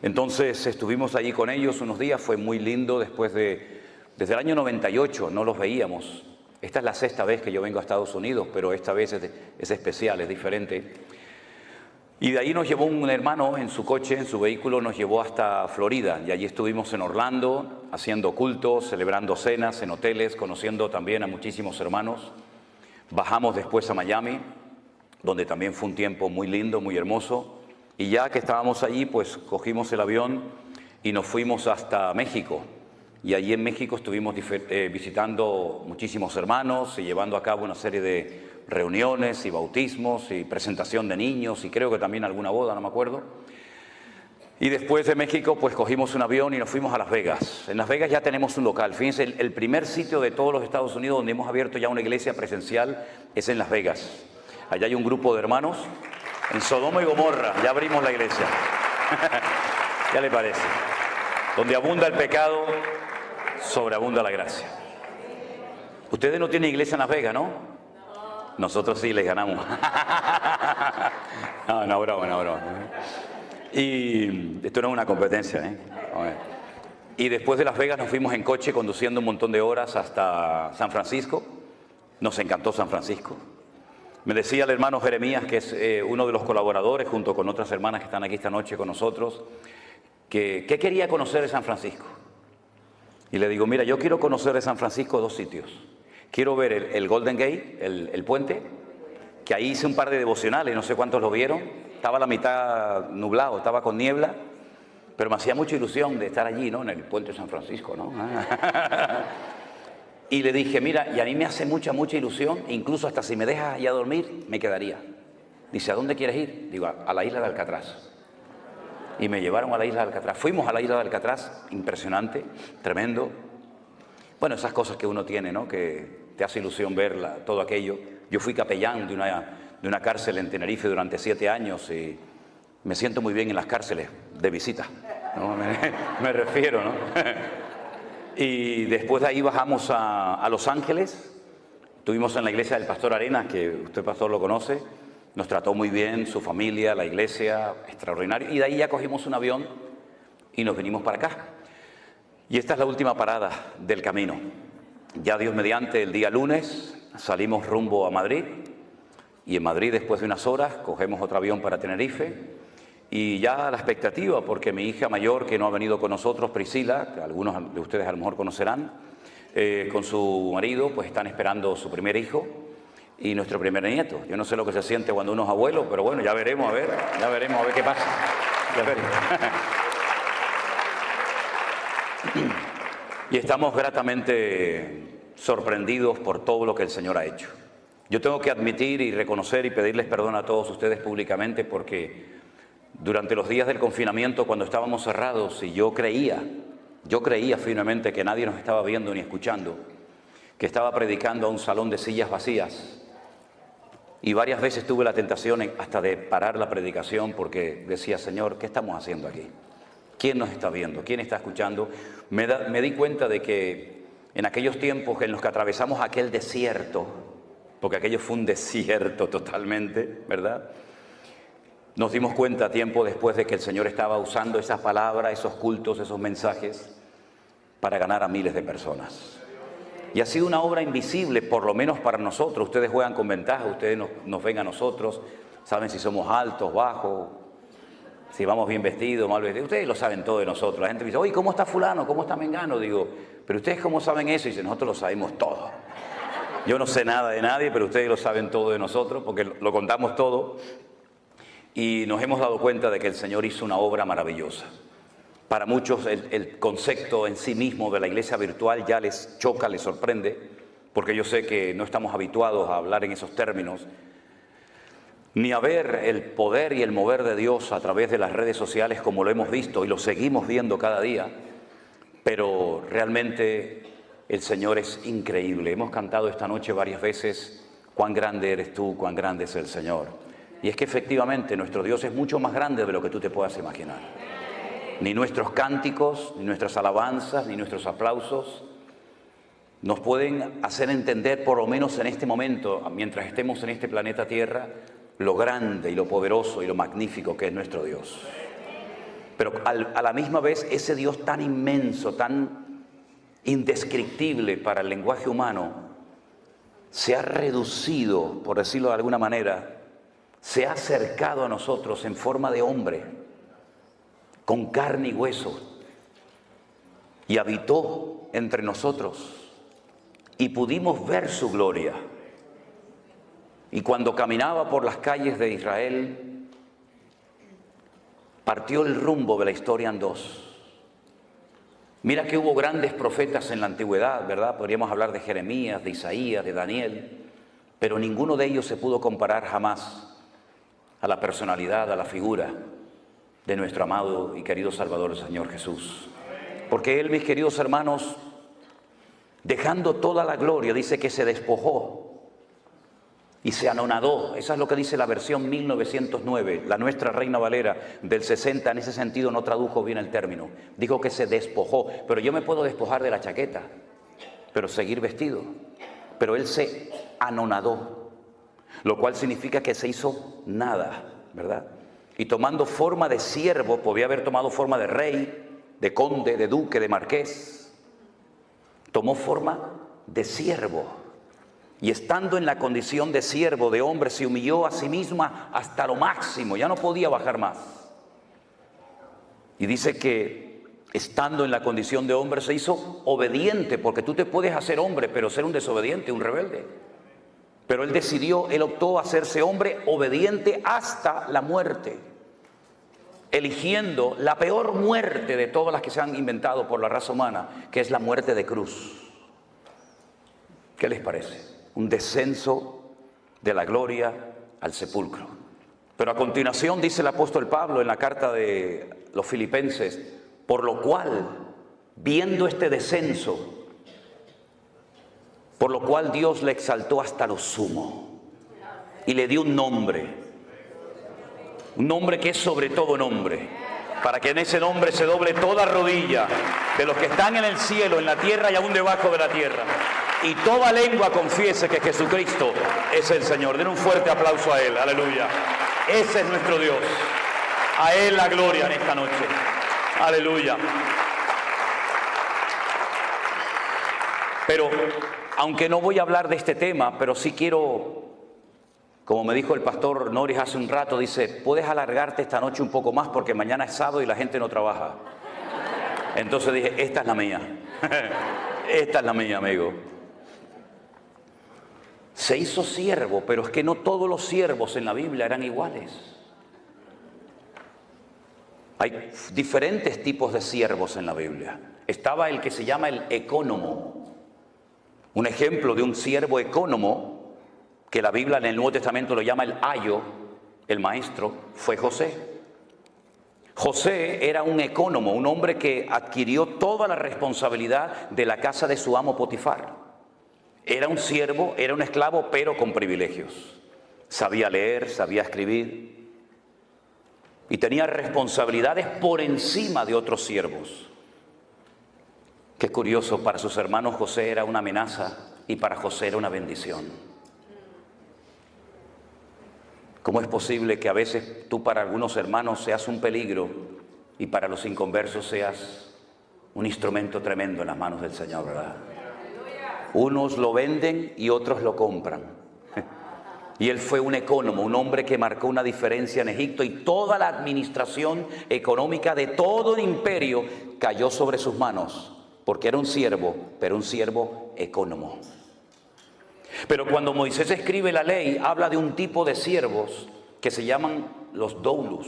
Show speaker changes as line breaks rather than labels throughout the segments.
Entonces estuvimos allí con ellos unos días, fue muy lindo. Desde el año 98 no los veíamos. Esta es la sexta vez que yo vengo a Estados Unidos, pero esta vez es especial, es diferente. Y de ahí nos llevó un hermano en su coche, en su vehículo, nos llevó hasta Florida. Y allí estuvimos en Orlando, haciendo cultos, celebrando cenas en hoteles, conociendo también a muchísimos hermanos. Bajamos después a Miami, donde también fue un tiempo muy lindo, muy hermoso. Y ya que estábamos allí, pues cogimos el avión y nos fuimos hasta México. Y allí en México estuvimos visitando muchísimos hermanos y llevando a cabo una serie de reuniones y bautismos y presentación de niños y creo que también alguna boda, no me acuerdo. Y después de México, pues cogimos un avión y nos fuimos a Las Vegas. En Las Vegas ya tenemos un local. Fíjense, el primer sitio de todos los Estados Unidos donde hemos abierto ya una iglesia presencial es en Las Vegas. Allá hay un grupo de hermanos. En Sodoma y Gomorra ya abrimos la iglesia. ¿Qué le parece? Donde abunda el pecado, sobreabunda la gracia. Ustedes no tienen iglesia en Las Vegas, ¿no? Nosotros sí les ganamos. No, broma. Y esto no es una competencia, ¿eh? Y después de Las Vegas nos fuimos en coche conduciendo un montón de horas hasta San Francisco. Nos encantó San Francisco. Me decía el hermano Jeremías, que es uno de los colaboradores, junto con otras hermanas que están aquí esta noche con nosotros, que ¿qué quería conocer de San Francisco? Y le digo, mira, yo quiero conocer de San Francisco dos sitios. Quiero ver el Golden Gate, el puente, que ahí hice un par de devocionales, no sé cuántos lo vieron. Estaba a la mitad nublado, estaba con niebla, pero me hacía mucha ilusión de estar allí, ¿no? En el puente de San Francisco, ¿no? Y le dije, mira, y a mí me hace mucha ilusión, incluso hasta si me dejas allá dormir, me quedaría. Dice, ¿a dónde quieres ir? Digo, a la isla de Alcatraz. Y me llevaron a la isla de Alcatraz. Fuimos a la isla de Alcatraz, impresionante, tremendo. Bueno, esas cosas que uno tiene, ¿no? Que te hace ilusión verla, todo aquello. Yo fui capellán de una cárcel en Tenerife durante 7 años y me siento muy bien en las cárceles de visita, ¿no? Me refiero, ¿no? Y después de ahí bajamos a Los Ángeles. Estuvimos en la iglesia del pastor Arenas, que usted, pastor, lo conoce. Nos trató muy bien, su familia, la iglesia, extraordinario. Y de ahí ya cogimos un avión y nos vinimos para acá. Y esta es la última parada del camino. Ya Dios mediante, el día lunes salimos rumbo a Madrid. Y en Madrid, después de unas horas, cogemos otro avión para Tenerife. Y ya la expectativa, porque mi hija mayor, que no ha venido con nosotros, Priscila, que algunos de ustedes a lo mejor conocerán, con su marido, pues están esperando su primer hijo y nuestro primer nieto. Yo no sé lo que se siente cuando uno es abuelo, pero bueno, ya veremos a ver qué pasa. Ya veremos. Y estamos gratamente sorprendidos por todo lo que el Señor ha hecho. Yo tengo que admitir y reconocer y pedirles perdón a todos ustedes públicamente porque durante los días del confinamiento, cuando estábamos cerrados y yo creía firmemente que nadie nos estaba viendo ni escuchando, que estaba predicando a un salón de sillas vacías. Y varias veces tuve la tentación hasta de parar la predicación porque decía, Señor, ¿qué estamos haciendo aquí? ¿Quién nos está viendo? ¿Quién está escuchando? Me di cuenta de que en aquellos tiempos en los que atravesamos aquel desierto, porque aquello fue un desierto totalmente, ¿verdad? Nos dimos cuenta tiempo después de que el Señor estaba usando esas palabras, esos cultos, esos mensajes para ganar a miles de personas. Y ha sido una obra invisible, por lo menos para nosotros. Ustedes juegan con ventaja, ustedes nos ven a nosotros, saben si somos altos, bajos, si vamos bien vestidos, mal vestidos. Ustedes lo saben todo de nosotros. La gente me dice, oye, ¿cómo está fulano? ¿Cómo está mengano? Digo, ¿pero ustedes cómo saben eso? Y dice, nosotros lo sabemos todo. Yo no sé nada de nadie, pero ustedes lo saben todo de nosotros, porque lo contamos todo. Y nos hemos dado cuenta de que el Señor hizo una obra maravillosa. Para muchos el concepto en sí mismo de la iglesia virtual ya les choca, les sorprende, porque yo sé que no estamos habituados a hablar en esos términos, ni a ver el poder y el mover de Dios a través de las redes sociales como lo hemos visto y lo seguimos viendo cada día, pero realmente el Señor es increíble. Hemos cantado esta noche varias veces, cuán grande eres tú, cuán grande es el Señor. Y es que efectivamente nuestro Dios es mucho más grande de lo que tú te puedas imaginar. Ni nuestros cánticos, ni nuestras alabanzas, ni nuestros aplausos nos pueden hacer entender, por lo menos en este momento, mientras estemos en este planeta Tierra, lo grande y lo poderoso y lo magnífico que es nuestro Dios. Pero a la misma vez ese Dios tan inmenso, tan indescriptible para el lenguaje humano, se ha reducido, por decirlo de alguna manera, se ha acercado a nosotros en forma de hombre, con carne y hueso, y habitó entre nosotros, y pudimos ver su gloria. Y cuando caminaba por las calles de Israel, partió el rumbo de la historia en dos. Mira que hubo grandes profetas en la antigüedad, ¿verdad? Podríamos hablar de Jeremías, de Isaías, de Daniel, pero ninguno de ellos se pudo comparar jamás a la personalidad, a la figura de nuestro amado y querido Salvador, el Señor Jesús. Porque Él, mis queridos hermanos, dejando toda la gloria, dice que se despojó y se anonadó. Esa es lo que dice la versión 1909, la nuestra Reina Valera del 60, en ese sentido no tradujo bien el término. Dijo que se despojó, pero yo me puedo despojar de la chaqueta, pero seguir vestido. Pero Él se anonadó, lo cual significa que se hizo nada, ¿verdad? Y tomando forma de siervo, podía haber tomado forma de rey, de conde, de duque, de marqués. Tomó forma de siervo. Y estando en la condición de siervo, de hombre, se humilló a sí misma hasta lo máximo, ya no podía bajar más. Y dice que estando en la condición de hombre se hizo obediente, porque tú te puedes hacer hombre, pero ser un desobediente, un rebelde. Pero él decidió, él optó a hacerse hombre obediente hasta la muerte, eligiendo la peor muerte de todas las que se han inventado por la raza humana, que es la muerte de cruz. ¿Qué les parece? Un descenso de la gloria al sepulcro. Pero a continuación dice el apóstol Pablo en la carta de los Filipenses, por lo cual, viendo este descenso, por lo cual Dios le exaltó hasta lo sumo y le dio un nombre que es sobre todo nombre, para que en ese nombre se doble toda rodilla de los que están en el cielo, en la tierra y aún debajo de la tierra, y toda lengua confiese que Jesucristo es el Señor. Den un fuerte aplauso a Él, aleluya. Ese es nuestro Dios, a Él la gloria en esta noche, aleluya. Pero, aunque no voy a hablar de este tema, pero sí quiero, como me dijo el pastor Norris hace un rato, dice, puedes alargarte esta noche un poco más porque mañana es sábado y la gente no trabaja. Entonces dije, esta es la mía, esta es la mía, amigo. Se hizo siervo, pero es que no todos los siervos en la Biblia eran iguales. Hay diferentes tipos de siervos en la Biblia. Estaba el que se llama el ecónomo. Un ejemplo de un siervo ecónomo, que la Biblia en el Nuevo Testamento lo llama el ayo, el maestro, fue José. José era un ecónomo, un hombre que adquirió toda la responsabilidad de la casa de su amo Potifar. Era un siervo, era un esclavo, pero con privilegios. Sabía leer, sabía escribir y tenía responsabilidades por encima de otros siervos. Qué curioso, para sus hermanos José era una amenaza y para José era una bendición. ¿Cómo es posible que a veces tú para algunos hermanos seas un peligro y para los inconversos seas un instrumento tremendo en las manos del Señor, verdad? Unos lo venden y otros lo compran. Y él fue un ecónomo, un hombre que marcó una diferencia en Egipto, y toda la administración económica de todo el imperio cayó sobre sus manos, porque era un siervo, pero un siervo ecónomo. Pero cuando Moisés escribe la ley, habla de un tipo de siervos que se llaman los doulos,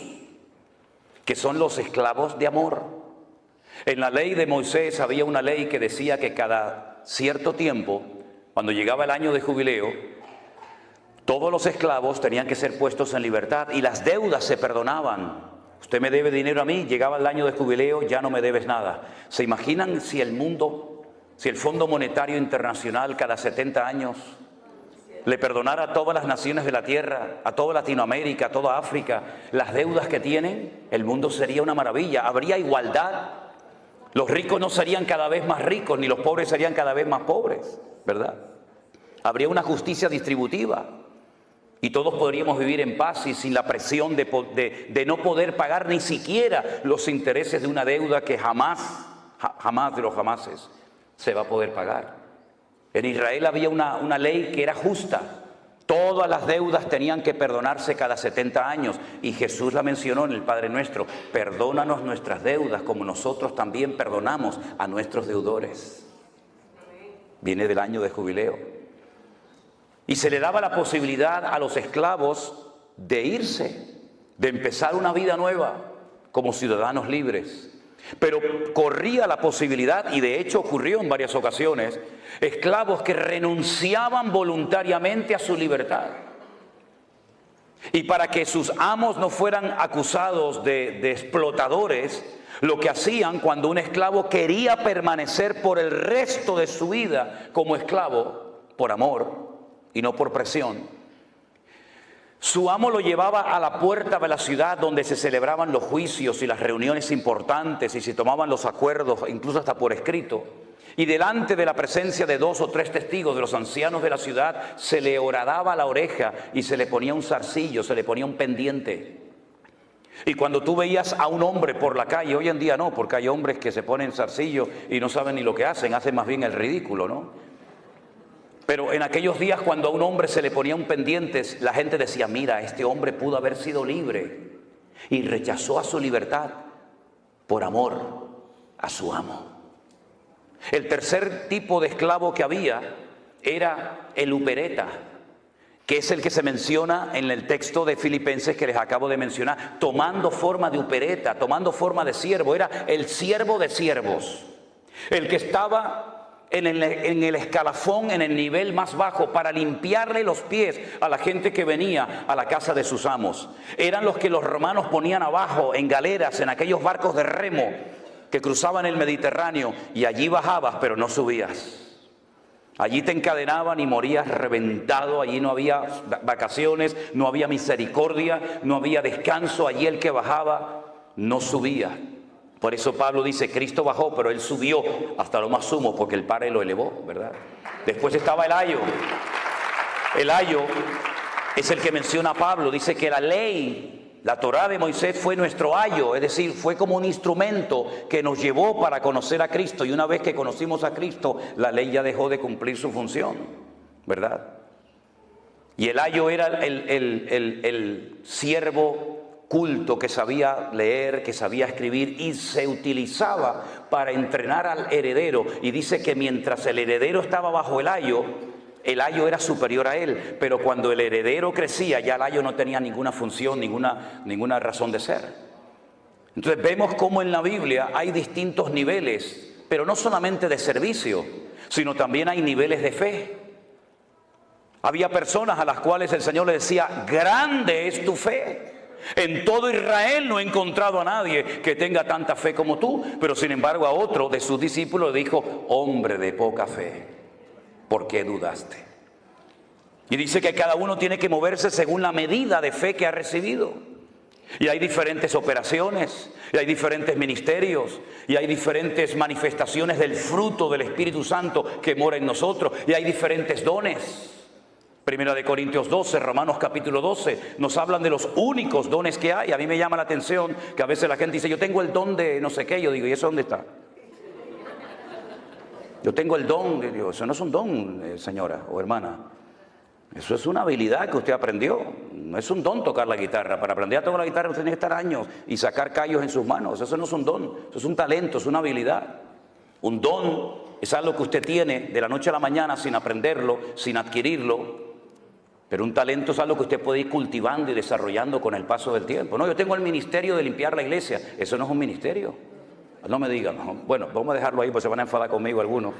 que son los esclavos de amor. En la ley de Moisés había una ley que decía que cada cierto tiempo, cuando llegaba el año de jubileo, todos los esclavos tenían que ser puestos en libertad y las deudas se perdonaban. Usted me debe dinero a mí, llegaba el año de jubileo, ya no me debes nada. ¿Se imaginan si el Fondo Monetario Internacional cada 70 años le perdonara a todas las naciones de la tierra, a toda Latinoamérica, a toda África, las deudas que tienen? El mundo sería una maravilla, habría igualdad. Los ricos no serían cada vez más ricos, ni los pobres serían cada vez más pobres, ¿verdad? Habría una justicia distributiva. Y todos podríamos vivir en paz y sin la presión de no poder pagar ni siquiera los intereses de una deuda que jamás de los jamases se va a poder pagar. En Israel había una ley que era justa. Todas las deudas tenían que perdonarse cada 70 años. Y Jesús la mencionó en el Padre Nuestro. Perdónanos nuestras deudas como nosotros también perdonamos a nuestros deudores. Viene del año de jubileo. Y se le daba la posibilidad a los esclavos de irse, de empezar una vida nueva como ciudadanos libres. Pero corría la posibilidad, y de hecho ocurrió en varias ocasiones, esclavos que renunciaban voluntariamente a su libertad. Y para que sus amos no fueran acusados de explotadores, lo que hacían cuando un esclavo quería permanecer por el resto de su vida como esclavo, por amor y no por presión, su amo lo llevaba a la puerta de la ciudad donde se celebraban los juicios y las reuniones importantes y se tomaban los acuerdos, incluso hasta por escrito. Y delante de la presencia de 2 o 3 testigos de los ancianos de la ciudad, se le horadaba la oreja y se le ponía un zarcillo, se le ponía un pendiente. Y cuando tú veías a un hombre por la calle, hoy en día no, porque hay hombres que se ponen zarcillo y no saben ni lo que hacen más bien el ridículo, ¿no? Pero en aquellos días cuando a un hombre se le ponía un pendiente, la gente decía, mira, este hombre pudo haber sido libre y rechazó a su libertad por amor a su amo. El tercer tipo de esclavo que había era el upereta, que es el que se menciona en el texto de Filipenses que les acabo de mencionar, tomando forma de upereta, tomando forma de siervo. Era el siervo de siervos, el que estaba en el escalafón, en el nivel más bajo, para limpiarle los pies a la gente que venía a la casa de sus amos. Eran los que los romanos ponían abajo en galeras, en aquellos barcos de remo que cruzaban el Mediterráneo, y allí bajabas pero no subías. Allí te encadenaban y morías reventado. Allí no había vacaciones, no había misericordia, no había descanso. Allí el que bajaba no subía. Por eso Pablo dice, Cristo bajó, pero Él subió hasta lo más sumo, porque el Padre lo elevó, ¿verdad? Después estaba el ayo. El ayo es el que menciona Pablo. Dice que la ley, la Torá de Moisés fue nuestro ayo, es decir, fue como un instrumento que nos llevó para conocer a Cristo. Y una vez que conocimos a Cristo, la ley ya dejó de cumplir su función, ¿verdad? Y el ayo era el siervo culto que sabía leer, que sabía escribir, y se utilizaba para entrenar al heredero. Y dice que mientras el heredero estaba bajo el ayo era superior a él, pero cuando el heredero crecía, ya el ayo no tenía ninguna función, ninguna razón de ser. Entonces vemos cómo en la Biblia hay distintos niveles, pero no solamente de servicio, sino también hay niveles de fe. Había personas a las cuales el Señor le decía, grande es tu fe. En todo Israel no he encontrado a nadie que tenga tanta fe como tú. Pero sin embargo a otro de sus discípulos le dijo, hombre de poca fe, ¿por qué dudaste? Y dice que cada uno tiene que moverse según la medida de fe que ha recibido. Y hay diferentes operaciones, y hay diferentes ministerios, y hay diferentes manifestaciones del fruto del Espíritu Santo que mora en nosotros, y hay diferentes dones. Primera de Corintios 12, Romanos capítulo 12, nos hablan de los únicos dones que hay. A mí me llama la atención que a veces la gente dice, yo tengo el don de no sé qué. Yo digo, ¿y eso dónde está? Yo tengo el don. Digo, eso no es un don, señora o hermana. Eso es una habilidad que usted aprendió. No es un don tocar la guitarra. Para aprender a tocar la guitarra usted tiene que estar años y sacar callos en sus manos. Eso no es un don, eso es un talento, es una habilidad. Un don es algo que usted tiene de la noche a la mañana sin aprenderlo, sin adquirirlo. Pero un talento es algo que usted puede ir cultivando y desarrollando con el paso del tiempo. No, yo tengo el ministerio de limpiar la iglesia. Eso no es un ministerio. No me digan. No. Bueno, vamos a dejarlo ahí porque se van a enfadar conmigo algunos.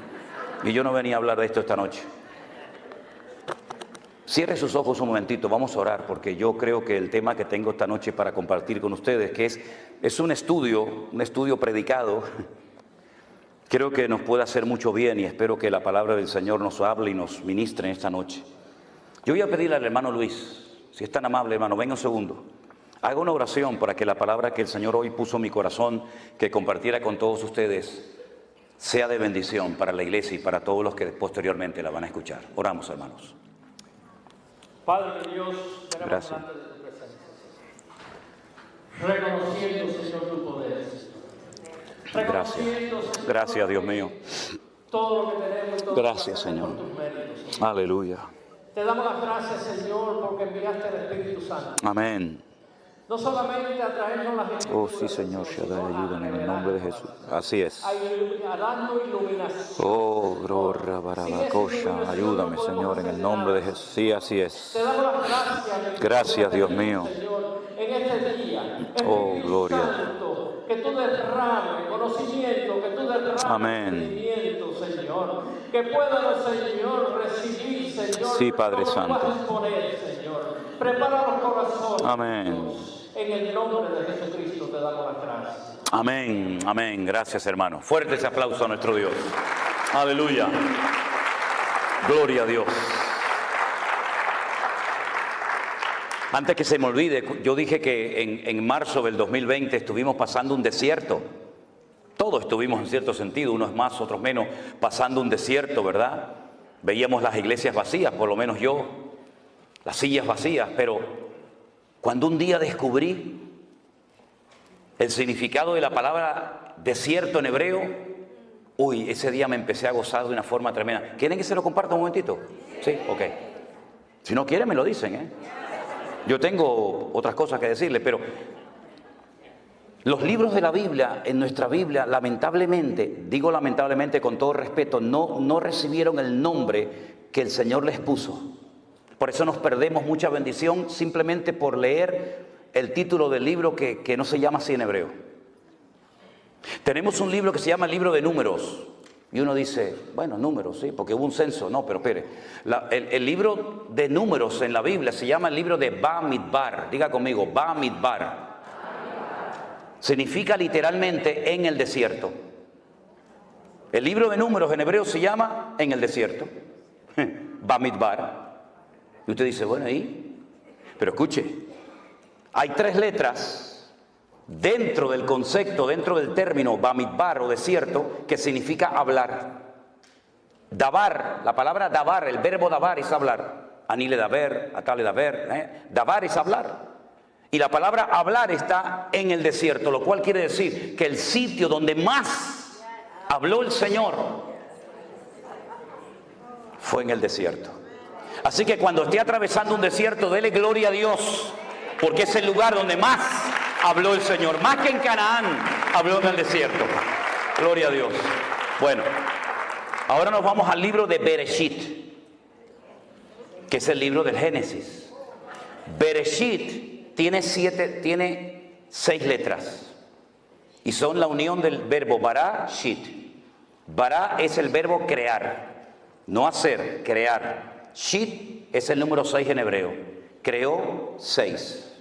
Y yo no venía a hablar de esto esta noche. Cierre sus ojos un momentito, vamos a orar, porque yo creo que el tema que tengo esta noche para compartir con ustedes, que es un estudio predicado, creo que nos puede hacer mucho bien, y espero que la palabra del Señor nos hable y nos ministre en esta noche. Yo voy a pedirle al hermano Luis, si es tan amable, hermano, venga un segundo. Haga una oración para que la palabra que el Señor hoy puso en mi corazón, que compartiera con todos ustedes, sea de bendición para la iglesia y para todos los que posteriormente la van a escuchar. Oramos, hermanos.
Padre Dios, venimos
Gracias.
delante de tu presencia, reconociendo, Señor, tu poder. Reconociendo, Señor,
Gracias, Dios mío.
todo lo que tenemos y todo
Gracias,
lo que hacemos
Señor.
por tus méritos, Señor.
Aleluya.
Te damos las gracias, Señor, porque enviaste el Espíritu Santo.
Amén.
No solamente a traernos las escrituras,
Oh, sí, Señor, Shaddai, ayúdame en el nombre de Jesús. Así es.
a darnos iluminación.
Oh, gloria, barabacosha, ayúdame, Señor, en el nombre de Jesús. Sí, así es.
Te damos las gracias.
Gracias, Dios mío.
Señor, en este día.
Oh,
Espíritu
gloria.
Santo, que tú derrames conocimiento, que tú derrames
Amén.
entendimiento, Señor. Que puedan, Señor, recibir, Señor.
Sí, Padre
lo que tú
Santo.
vas a exponer, Señor. Prepara los corazones.
Amén.
Dios. En el nombre de Jesucristo te damos las gracias.
Amén, amén. Gracias, hermano. Fuerte ese aplauso a nuestro Dios. Aleluya. Gloria a Dios. Antes que se me olvide, yo dije que en marzo del 2020 estuvimos pasando un desierto. Todos estuvimos en cierto sentido, unos más, otros menos, pasando un desierto, ¿verdad? Veíamos las iglesias vacías, por lo menos yo, las sillas vacías, pero cuando un día descubrí el significado de la palabra desierto en hebreo, uy, ese día me empecé a gozar de una forma tremenda. ¿Quieren que se lo comparta un momentito? Sí, ok. Si no quieren, me lo dicen, ¿eh? Yo tengo otras cosas que decirles, pero los libros de la Biblia, en nuestra Biblia, lamentablemente, digo lamentablemente con todo respeto, no recibieron el nombre que el Señor les puso. Por eso nos perdemos mucha bendición simplemente por leer el título del libro que no se llama así en hebreo. Tenemos un libro que se llama el libro de números. Y uno dice, bueno, números, sí, porque hubo un censo. No, pero espere. El libro de números en la Biblia se llama el libro de Bamidbar. Diga conmigo, Bamidbar. Significa literalmente en el desierto. El libro de números en hebreo se llama en el desierto. Bamidbar. Y usted dice, bueno, ¿y? Pero escuche, hay 3 letras dentro del concepto, dentro del término Bamidbar o desierto, que significa hablar. Dabar, la palabra dabar, el verbo dabar es hablar. Anile daber, atale daber, dabar es hablar. Y la palabra hablar está en el desierto, lo cual quiere decir que el sitio donde más habló el Señor fue en el desierto. Así que cuando esté atravesando un desierto, dele gloria a Dios, porque es el lugar donde más habló el Señor. Más que en Canaán, habló en el desierto. Gloria a Dios. Bueno, ahora nos vamos al libro de Bereshit, que es el libro del Génesis. Bereshit tiene 6 letras y son la unión del verbo bara, shit. Bara es el verbo crear, no hacer, crear. Shit es el número 6 en hebreo. Creó 6.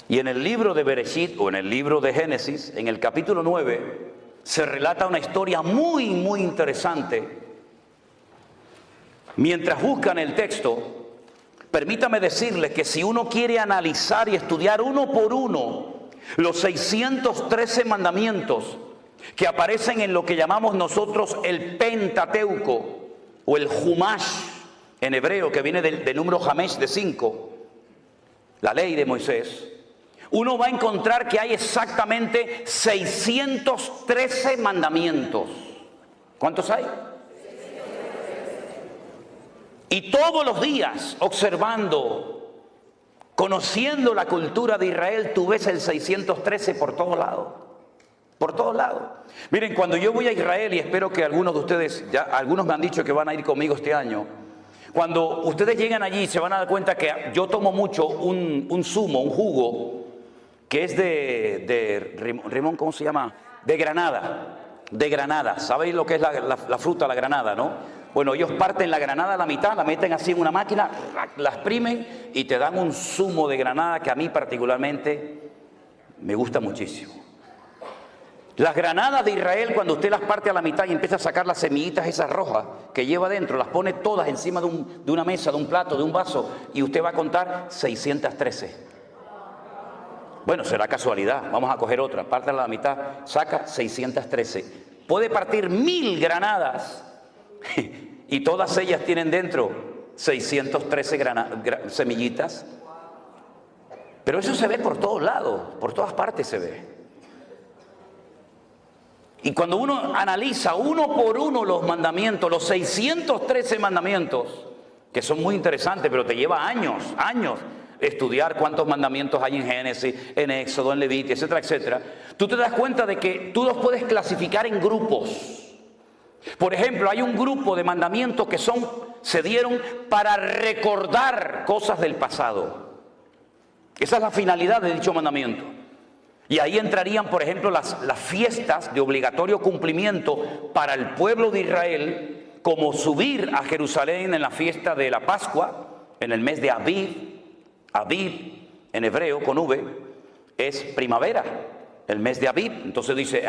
Y en el libro de Bereshit, o en el libro de Génesis, en el capítulo 9, se relata una historia muy, muy interesante. Mientras buscan el texto, permítame decirles que si uno quiere analizar y estudiar uno por uno los 613 mandamientos que aparecen en lo que llamamos nosotros el Pentateuco, o el Humash en hebreo, que viene del número Hamesh de 5, la ley de Moisés, uno va a encontrar que hay exactamente 613 mandamientos. ¿Cuántos hay? Y todos los días, observando, conociendo la cultura de Israel, tú ves el 613 por todos lados. Por todos lados. Miren, cuando yo voy a Israel, y espero que algunos de ustedes, ya algunos me han dicho que van a ir conmigo este año, cuando ustedes llegan allí se van a dar cuenta que yo tomo mucho un zumo, un jugo, que es de Rimón, ¿cómo se llama? De granada. De granada. ¿Sabéis lo que es la fruta, la granada, no? Bueno, ellos parten la granada a la mitad, la meten así en una máquina, la exprimen y te dan un zumo de granada que a mí particularmente me gusta muchísimo. Las granadas de Israel, cuando usted las parte a la mitad y empieza a sacar las semillitas esas rojas que lleva dentro, las pone todas encima de una mesa, de un plato, de un vaso, y usted va a contar 613. Bueno, será casualidad, vamos a coger otra, parte a la mitad, saca 613. Puede partir 1000 granadas y todas ellas tienen dentro 613 semillitas. Pero eso se ve por todos lados, por todas partes se ve. Y cuando uno analiza uno por uno los mandamientos, los 613 mandamientos, que son muy interesantes, pero te lleva años estudiar cuántos mandamientos hay en Génesis, en Éxodo, en Levítico, etcétera, etcétera, tú te das cuenta de que tú los puedes clasificar en grupos. Por ejemplo, hay un grupo de mandamientos que se dieron para recordar cosas del pasado. Esa es la finalidad de dicho mandamiento. Y ahí entrarían, por ejemplo, las fiestas de obligatorio cumplimiento para el pueblo de Israel, como subir a Jerusalén en la fiesta de la Pascua, en el mes de Abib. Abib, en hebreo, con V, es primavera, el mes de Abib. Entonces dice,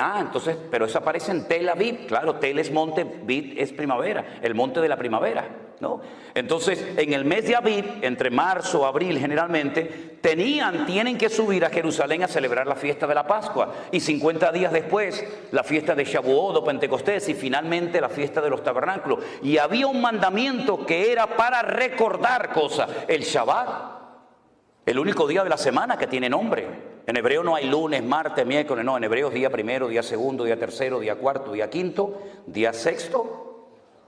pero eso aparece en Tel Aviv. Claro, Tel es monte, Abib es primavera, el monte de la primavera, ¿no? Entonces, en el mes de Abib, entre marzo, abril generalmente, tienen que subir a Jerusalén a celebrar la fiesta de la Pascua. Y 50 días después, la fiesta de Shavuot o Pentecostés, y finalmente la fiesta de los tabernáculos. Y había un mandamiento que era para recordar cosas, el Shabbat. El único día de la semana que tiene nombre. En hebreo no hay lunes, martes, miércoles, no. En hebreo es día primero, día segundo, día tercero, día cuarto, día quinto, día sexto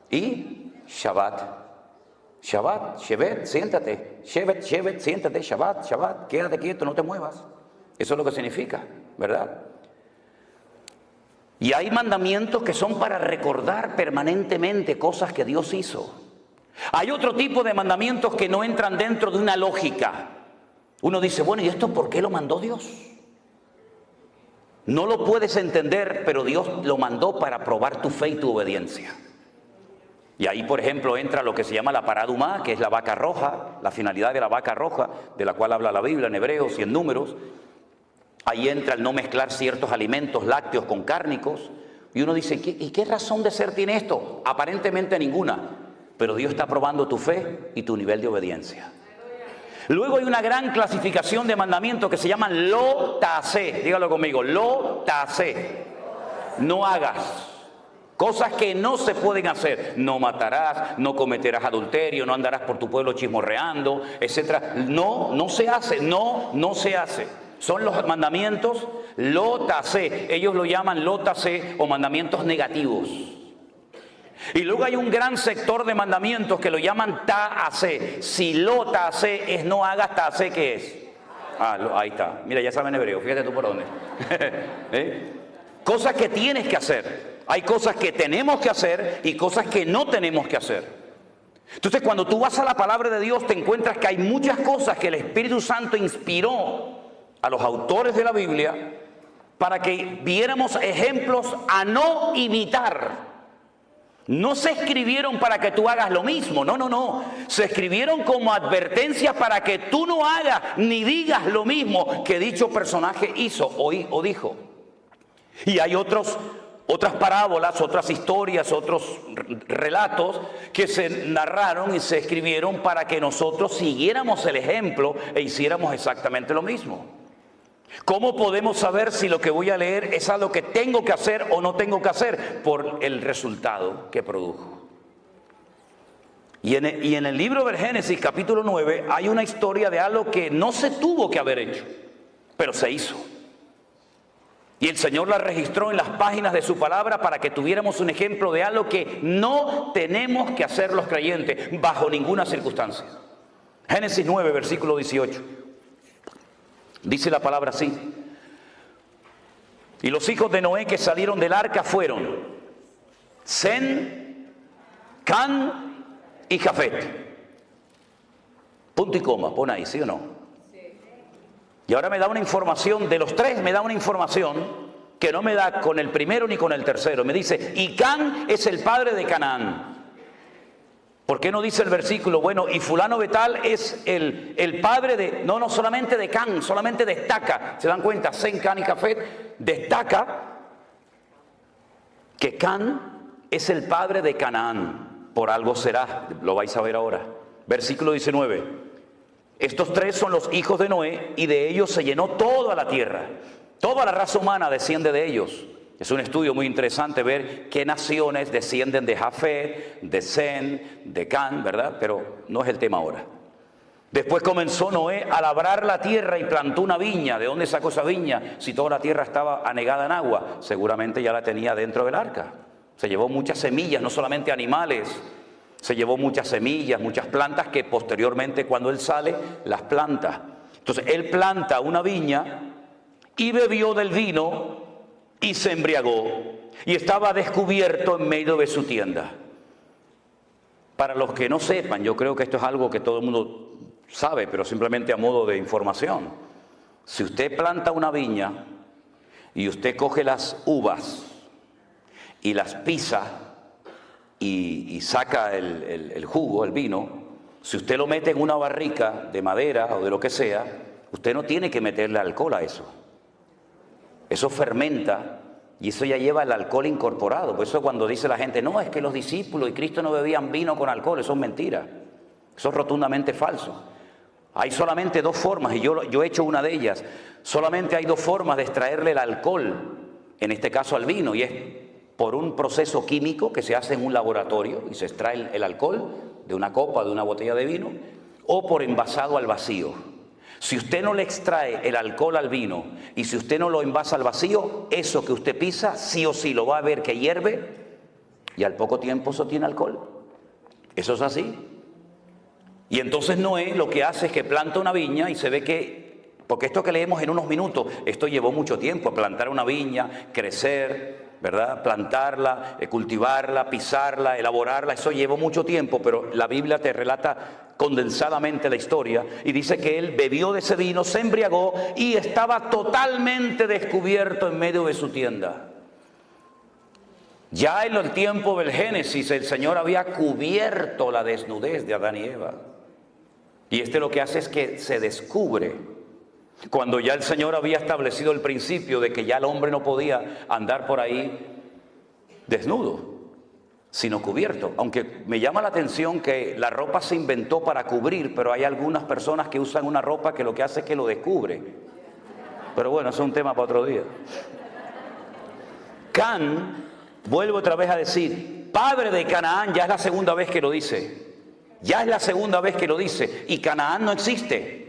y Shabbat. Shabbat, Shevet, siéntate. Shevet, siéntate. Shabbat, quédate quieto, no te muevas. Eso es lo que significa, ¿verdad? Y hay mandamientos que son para recordar permanentemente cosas que Dios hizo. Hay otro tipo de mandamientos que no entran dentro de una lógica. Uno dice, bueno, ¿y esto por qué lo mandó Dios? No lo puedes entender, pero Dios lo mandó para probar tu fe y tu obediencia. Y ahí, por ejemplo, entra lo que se llama la parad humá, que es la vaca roja, la finalidad de la vaca roja, de la cual habla la Biblia en Hebreos y en Números. Ahí entra el no mezclar ciertos alimentos lácteos con cárnicos. Y uno dice, ¿y qué razón de ser tiene esto? Aparentemente ninguna, pero Dios está probando tu fe y tu nivel de obediencia. Luego hay una gran clasificación de mandamientos que se llaman lo tasé. Dígalo conmigo, lo tasé. No hagas. Cosas que no se pueden hacer. No matarás, no cometerás adulterio, no andarás por tu pueblo chismorreando, etc. No se hace, no se hace. Son los mandamientos lo tasé. Ellos lo llaman lo tasé o mandamientos negativos. Y luego hay un gran sector de mandamientos que lo llaman ta'asé. Si lo ta'asé es no hagas, ta'asé, ¿qué es? Ahí está. Mira, ya saben hebreo, fíjate tú por dónde. Cosas que tienes que hacer. Hay cosas que tenemos que hacer y cosas que no tenemos que hacer. Entonces, cuando tú vas a la palabra de Dios, te encuentras que hay muchas cosas que el Espíritu Santo inspiró a los autores de la Biblia para que viéramos ejemplos a no imitar. No se escribieron para que tú hagas lo mismo, no. Se escribieron como advertencias para que tú no hagas ni digas lo mismo que dicho personaje hizo o dijo. Y hay otras parábolas, otras historias, otros relatos que se narraron y se escribieron para que nosotros siguiéramos el ejemplo e hiciéramos exactamente lo mismo. ¿Cómo podemos saber si lo que voy a leer es algo que tengo que hacer o no tengo que hacer? Por el resultado que produjo. Y en el libro del Génesis, capítulo 9, hay una historia de algo que no se tuvo que haber hecho, pero se hizo. Y el Señor la registró en las páginas de su palabra para que tuviéramos un ejemplo de algo que no tenemos que hacer los creyentes bajo ninguna circunstancia. Génesis 9, versículo 18. Dice la palabra así. Y los hijos de Noé que salieron del arca fueron Sem, Can y Jafet. Punto y coma, pon ahí, ¿sí o no? Y ahora me da una información, de los tres me da una información que no me da con el primero ni con el tercero. Me dice, y Can es el padre de Canaán. ¿Por qué no dice el versículo? Bueno, y fulano de tal es el padre de... No solamente de Can, solamente destaca. ¿Se dan cuenta? Sem, Can y Jafet destaca que Can es el padre de Canaán. Por algo será, lo vais a ver ahora. Versículo 19. Estos tres son los hijos de Noé y de ellos se llenó toda la tierra. Toda la raza humana desciende de ellos. Es un estudio muy interesante ver qué naciones descienden de Jafet, de Sem, de Can, ¿verdad? Pero no es el tema ahora. Después comenzó Noé a labrar la tierra y plantó una viña. ¿De dónde sacó esa viña? Si toda la tierra estaba anegada en agua, seguramente ya la tenía dentro del arca. Se llevó muchas semillas, no solamente animales, se llevó muchas semillas, muchas plantas que posteriormente cuando él sale, las planta. Entonces él planta una viña y bebió del vino y se embriagó y estaba descubierto en medio de su tienda. Para los que no sepan, yo creo que esto es algo que todo el mundo sabe, pero simplemente a modo de información. Si usted planta una viña y usted coge las uvas y las pisa y saca el jugo, el vino, si usted lo mete en una barrica de madera o de lo que sea, usted no tiene que meterle alcohol a eso. Eso fermenta y eso ya lleva el alcohol incorporado. Por eso cuando dice la gente, no, es que los discípulos y Cristo no bebían vino con alcohol, eso es mentira. Eso es rotundamente falso. Hay solamente dos formas, y yo he hecho una de ellas. Solamente hay dos formas de extraerle el alcohol, en este caso al vino, y es por un proceso químico que se hace en un laboratorio y se extrae el alcohol de una copa, de una botella de vino, o por envasado al vacío. Si usted no le extrae el alcohol al vino y si usted no lo envasa al vacío, eso que usted pisa, sí o sí lo va a ver que hierve y al poco tiempo eso tiene alcohol. Eso es así. Y entonces Noé lo que hace es que planta una viña y se ve que, porque esto que leemos en unos minutos, esto llevó mucho tiempo, plantar una viña, crecer, ¿verdad? Plantarla, cultivarla, pisarla, elaborarla, eso llevó mucho tiempo, pero la Biblia te relata condensadamente la historia y dice que él bebió de ese vino, se embriagó y estaba totalmente descubierto en medio de su tienda. Ya en el tiempo del Génesis el Señor había cubierto la desnudez de Adán y Eva. Y lo que hace es que se descubre. Cuando ya el Señor había establecido el principio de que ya el hombre no podía andar por ahí desnudo, sino cubierto. Aunque me llama la atención que la ropa se inventó para cubrir, pero hay algunas personas que usan una ropa que lo que hace es que lo descubre. Pero bueno, eso es un tema para otro día. Can, vuelvo otra vez a decir, padre de Canaán, ya es la segunda vez que lo dice. Ya es la segunda vez que lo dice. Y Canaán no existe.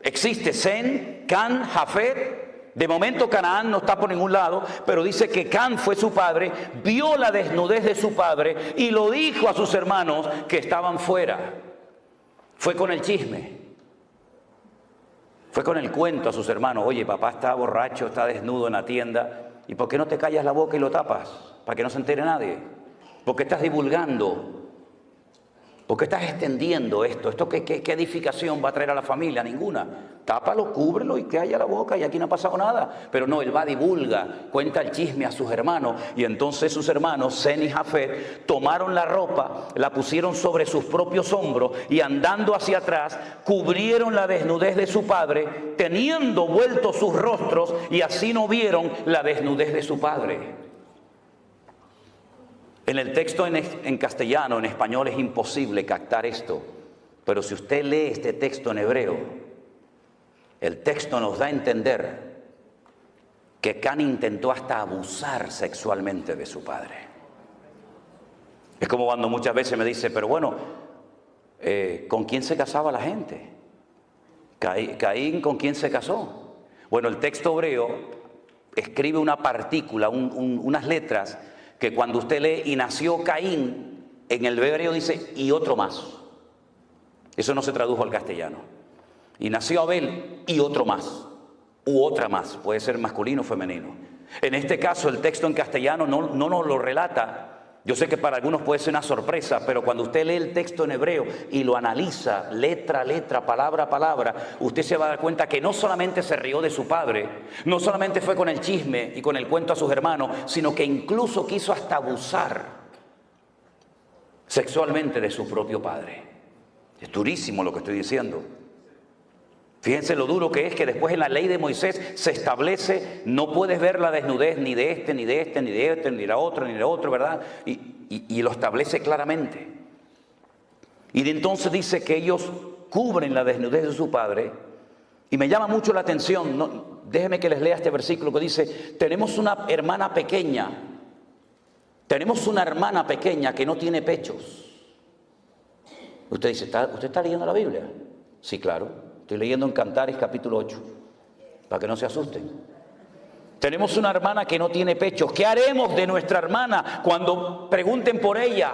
Existe Sem, Can, Jafet. De momento Canaán no está por ningún lado, pero dice que Can fue su padre, vio la desnudez de su padre y lo dijo a sus hermanos que estaban fuera. Fue con el chisme. Fue con el cuento a sus hermanos. Oye, papá está borracho, está desnudo en la tienda. ¿Y por qué no te callas la boca y lo tapas? Para que no se entere nadie. ¿Por qué estás divulgando? ¿Por qué estás extendiendo esto? ¿Esto qué edificación va a traer a la familia? Ninguna. Tápalo, cúbrelo y calla la boca y aquí no ha pasado nada. Pero no, él va, divulga, cuenta el chisme a sus hermanos. Y entonces sus hermanos, Sem y Jafet, tomaron la ropa, la pusieron sobre sus propios hombros y andando hacia atrás, cubrieron la desnudez de su padre, teniendo vueltos sus rostros y así no vieron la desnudez de su padre. En el texto en castellano, en español es imposible captar esto, pero si usted lee este texto en hebreo, el texto nos da a entender que Can intentó hasta abusar sexualmente de su padre. Es como cuando muchas veces me dice, pero bueno, ¿con quién se casaba la gente? Caín, ¿con quién se casó? Bueno, el texto hebreo escribe una partícula, unas letras, que cuando usted lee y nació Caín, en el hebreo dice y otro más. Eso no se tradujo al castellano. Y nació Abel y otro más, u otra más, puede ser masculino o femenino. En este caso el texto en castellano no nos lo relata. Yo sé que para algunos puede ser una sorpresa, pero cuando usted lee el texto en hebreo y lo analiza letra a letra, palabra a palabra, usted se va a dar cuenta que no solamente se rió de su padre, no solamente fue con el chisme y con el cuento a sus hermanos, sino que incluso quiso hasta abusar sexualmente de su propio padre. Es durísimo lo que estoy diciendo. Fíjense lo duro que es que después en la ley de Moisés se establece, no puedes ver la desnudez ni de este, ni de este, ni de este, ni de la otra, ni de otro, ¿verdad? Y lo establece claramente. Y de entonces dice que ellos cubren la desnudez de su padre. Y me llama mucho la atención, ¿no? déjeme que les lea este versículo que dice, tenemos una hermana pequeña que no tiene pechos. Usted dice, ¿usted está leyendo la Biblia? Sí, claro, estoy leyendo en Cantares capítulo 8, para que no se asusten. Tenemos una hermana que no tiene pechos. ¿Qué haremos de nuestra hermana cuando pregunten por ella?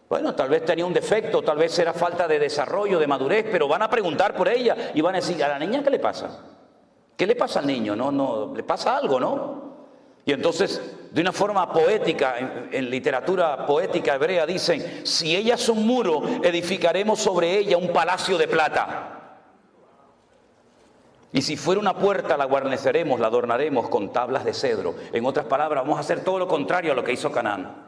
Bueno, tal vez tenía un defecto, tal vez era falta de desarrollo, de madurez, pero van a preguntar por ella y van a decir, ¿a la niña qué le pasa? ¿Qué le pasa al niño? No, le pasa algo, ¿no? Y entonces, de una forma poética, en literatura poética hebrea dicen, si ella es un muro, edificaremos sobre ella un palacio de plata. Y si fuera una puerta, la guarneceremos, la adornaremos con tablas de cedro. En otras palabras, vamos a hacer todo lo contrario a lo que hizo Can,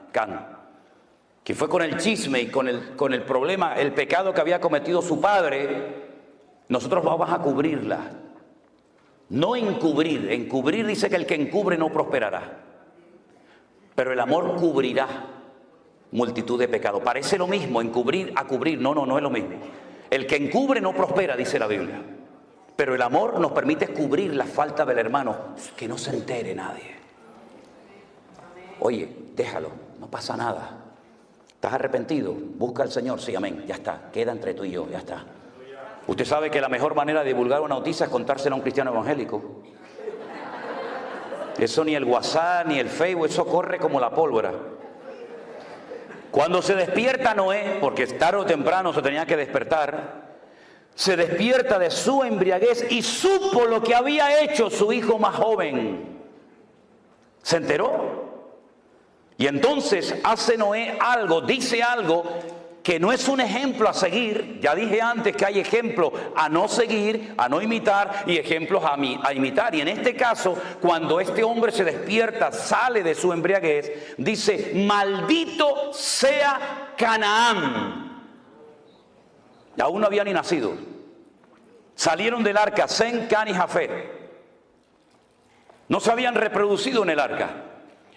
que fue con el chisme y con el problema, el pecado que había cometido su padre. Nosotros vamos a cubrirla. No encubrir. Encubrir dice que el que encubre no prosperará. Pero el amor cubrirá multitud de pecados. Parece lo mismo, encubrir a cubrir. No es lo mismo. El que encubre no prospera, dice la Biblia. Pero el amor nos permite cubrir la falta del hermano, que no se entere nadie. Oye, déjalo, no pasa nada. ¿Estás arrepentido? Busca al Señor, sí, amén, ya está, queda entre tú y yo, ya está. Usted sabe que la mejor manera de divulgar una noticia es contársela a un cristiano evangélico. Eso ni el WhatsApp, ni el Facebook, eso corre como la pólvora. Cuando se despierta Noé, porque tarde o temprano se tenía que despertar, se despierta de su embriaguez y supo lo que había hecho su hijo más joven. Se enteró. Y entonces hace Noé algo, dice algo que no es un ejemplo a seguir. Ya dije antes que hay ejemplos a no seguir, a no imitar y ejemplos a imitar. Y en este caso, cuando este hombre se despierta, sale de su embriaguez, dice, maldito sea Canaán. Aún no había ni nacido. Salieron del arca Sem, Can y Jafet. No se habían reproducido en el arca.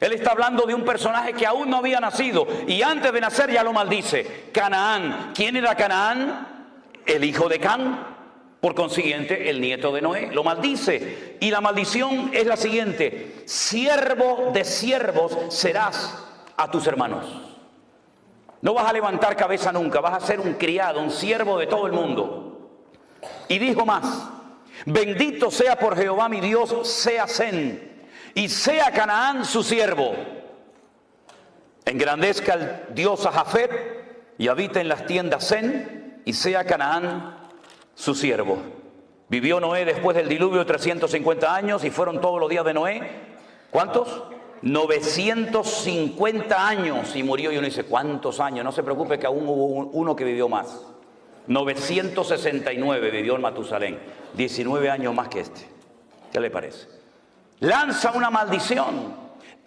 Él está hablando de un personaje que aún no había nacido y antes de nacer ya lo maldice. Canaán. ¿Quién era Canaán? El hijo de Can. Por consiguiente, el nieto de Noé. Lo maldice. Y la maldición es la siguiente. Siervo de siervos serás a tus hermanos. No vas a levantar cabeza nunca. Vas a ser un criado, un siervo de todo el mundo. Y dijo más. Bendito sea por Jehová mi Dios, sea Sem. Y sea Canaán su siervo. Engrandezca el Dios a Jafet y habita en las tiendas Sem, y sea Canaán su siervo. Vivió Noé después del diluvio 350 años y fueron todos los días de Noé. ¿Cuántos? 950 años y murió. Y uno dice, ¿cuántos años? No se preocupe que aún hubo uno que vivió más. 969 vivió en Matusalén. 19 años más que este. ¿Qué le parece? Lanza una maldición.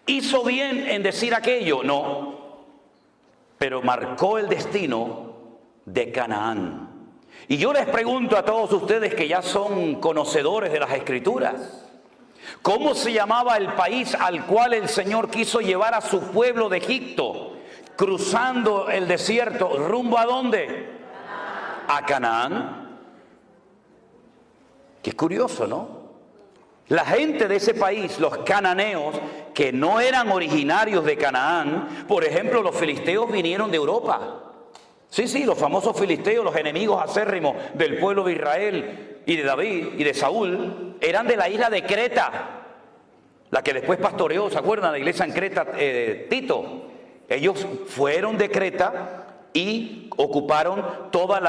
¿Hizo bien en decir aquello? No. Pero marcó el destino de Canaán. Y yo les pregunto a todos ustedes que ya son conocedores de las Escrituras, ¿cómo se llamaba el país al cual el Señor quiso llevar a su pueblo de Egipto, cruzando el desierto, rumbo a dónde? A Canaán. Qué curioso, ¿no? La gente de ese país, los cananeos, que no eran originarios de Canaán, por ejemplo, los filisteos vinieron de Europa. Sí, los famosos filisteos, los enemigos acérrimos del pueblo de Israel y de David y de Saúl, eran de la isla de Creta, la que después pastoreó, ¿se acuerdan? La iglesia en Creta, Tito. Ellos fueron de Creta y ocuparon toda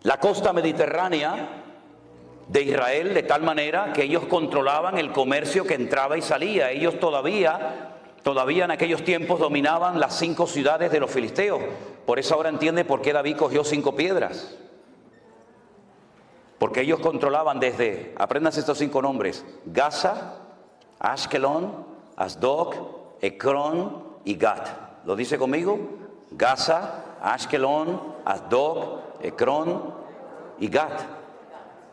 la costa mediterránea de Israel, de tal manera que ellos controlaban el comercio que entraba y salía. Ellos todavía en aquellos tiempos dominaban las 5 ciudades de los filisteos. Por eso ahora entiende por qué David cogió 5 piedras. Porque ellos controlaban desde, apréndanse estos 5 nombres: Gaza, Ashkelon, Asdod, Ecrón y Gat. ¿Lo dice conmigo? Gaza, Ashkelon, Asdod, Ecrón y Gat.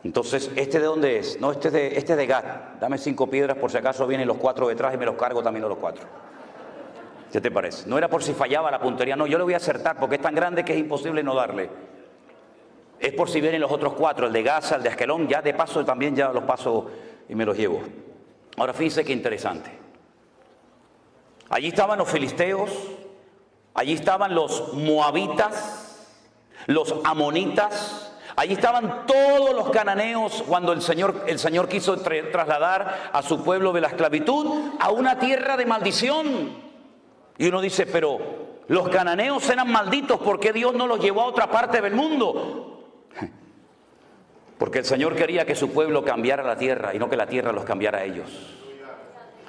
Entonces, ¿este de dónde es? No, este es de Gat. Dame 5 piedras por si acaso vienen los 4 detrás y me los cargo también a los 4. ¿Qué te parece? No era por si fallaba la puntería, no, yo le voy a acertar porque es tan grande que es imposible no darle. Es por si vienen los otros 4, el de Gaza, el de Askelón, ya de paso también ya los paso y me los llevo. Ahora fíjense qué interesante. Allí estaban los filisteos, allí estaban los moabitas, los amonitas, allí estaban todos los cananeos cuando el Señor quiso trasladar a su pueblo de la esclavitud a una tierra de maldición. Y uno dice, pero los cananeos eran malditos, ¿por qué Dios no los llevó a otra parte del mundo? Porque el Señor quería que su pueblo cambiara la tierra y no que la tierra los cambiara a ellos.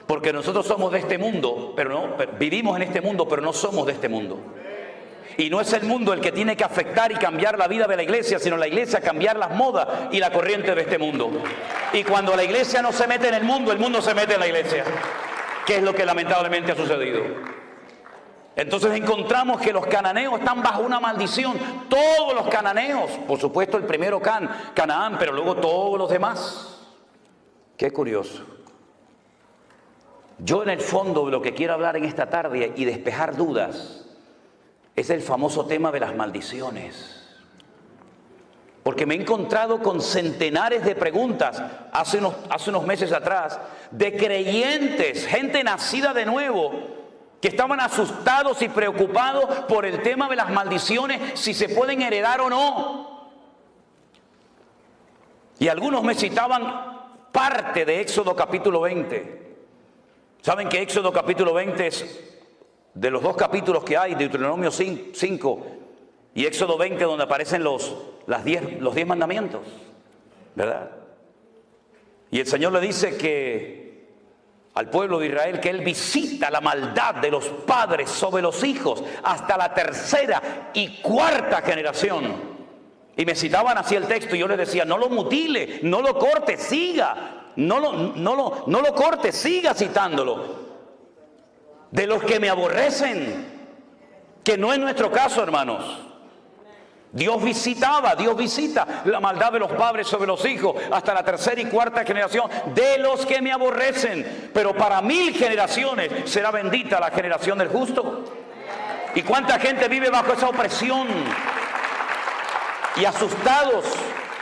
Porque nosotros somos de este mundo, vivimos en este mundo, pero no somos de este mundo. Y no es el mundo el que tiene que afectar y cambiar la vida de la iglesia, sino la iglesia cambiar las modas y la corriente de este mundo. Y cuando la iglesia no se mete en el mundo se mete en la iglesia. Que es lo que lamentablemente ha sucedido. Entonces encontramos que los cananeos están bajo una maldición. Todos los cananeos, por supuesto el primero Canaán, pero luego todos los demás. Qué curioso. Yo en el fondo de lo que quiero hablar en esta tarde y despejar dudas es el famoso tema de las maldiciones. Porque me he encontrado con centenares de preguntas hace unos meses atrás de creyentes, gente nacida de nuevo, que estaban asustados y preocupados por el tema de las maldiciones, si se pueden heredar o no. Y algunos me citaban parte de Éxodo capítulo 20. ¿Saben que Éxodo capítulo 20 es de los 2 capítulos que hay, Deuteronomio 5 y Éxodo 20, donde aparecen los 10 mandamientos? ¿Verdad? Y el Señor le dice que al pueblo de Israel que Él visita la maldad de los padres sobre los hijos hasta la 3ª y 4ª generación. Y me citaban así el texto y yo les decía, no lo mutile, no lo corte, siga. No lo corte, siga citándolo. De los que me aborrecen, que no es nuestro caso, hermanos. Dios visita la maldad de los padres sobre los hijos hasta la 3ª y 4ª generación de los que me aborrecen. Pero para 1000 generaciones será bendita la generación del justo. ¿Y cuánta gente vive bajo esa opresión? Y asustados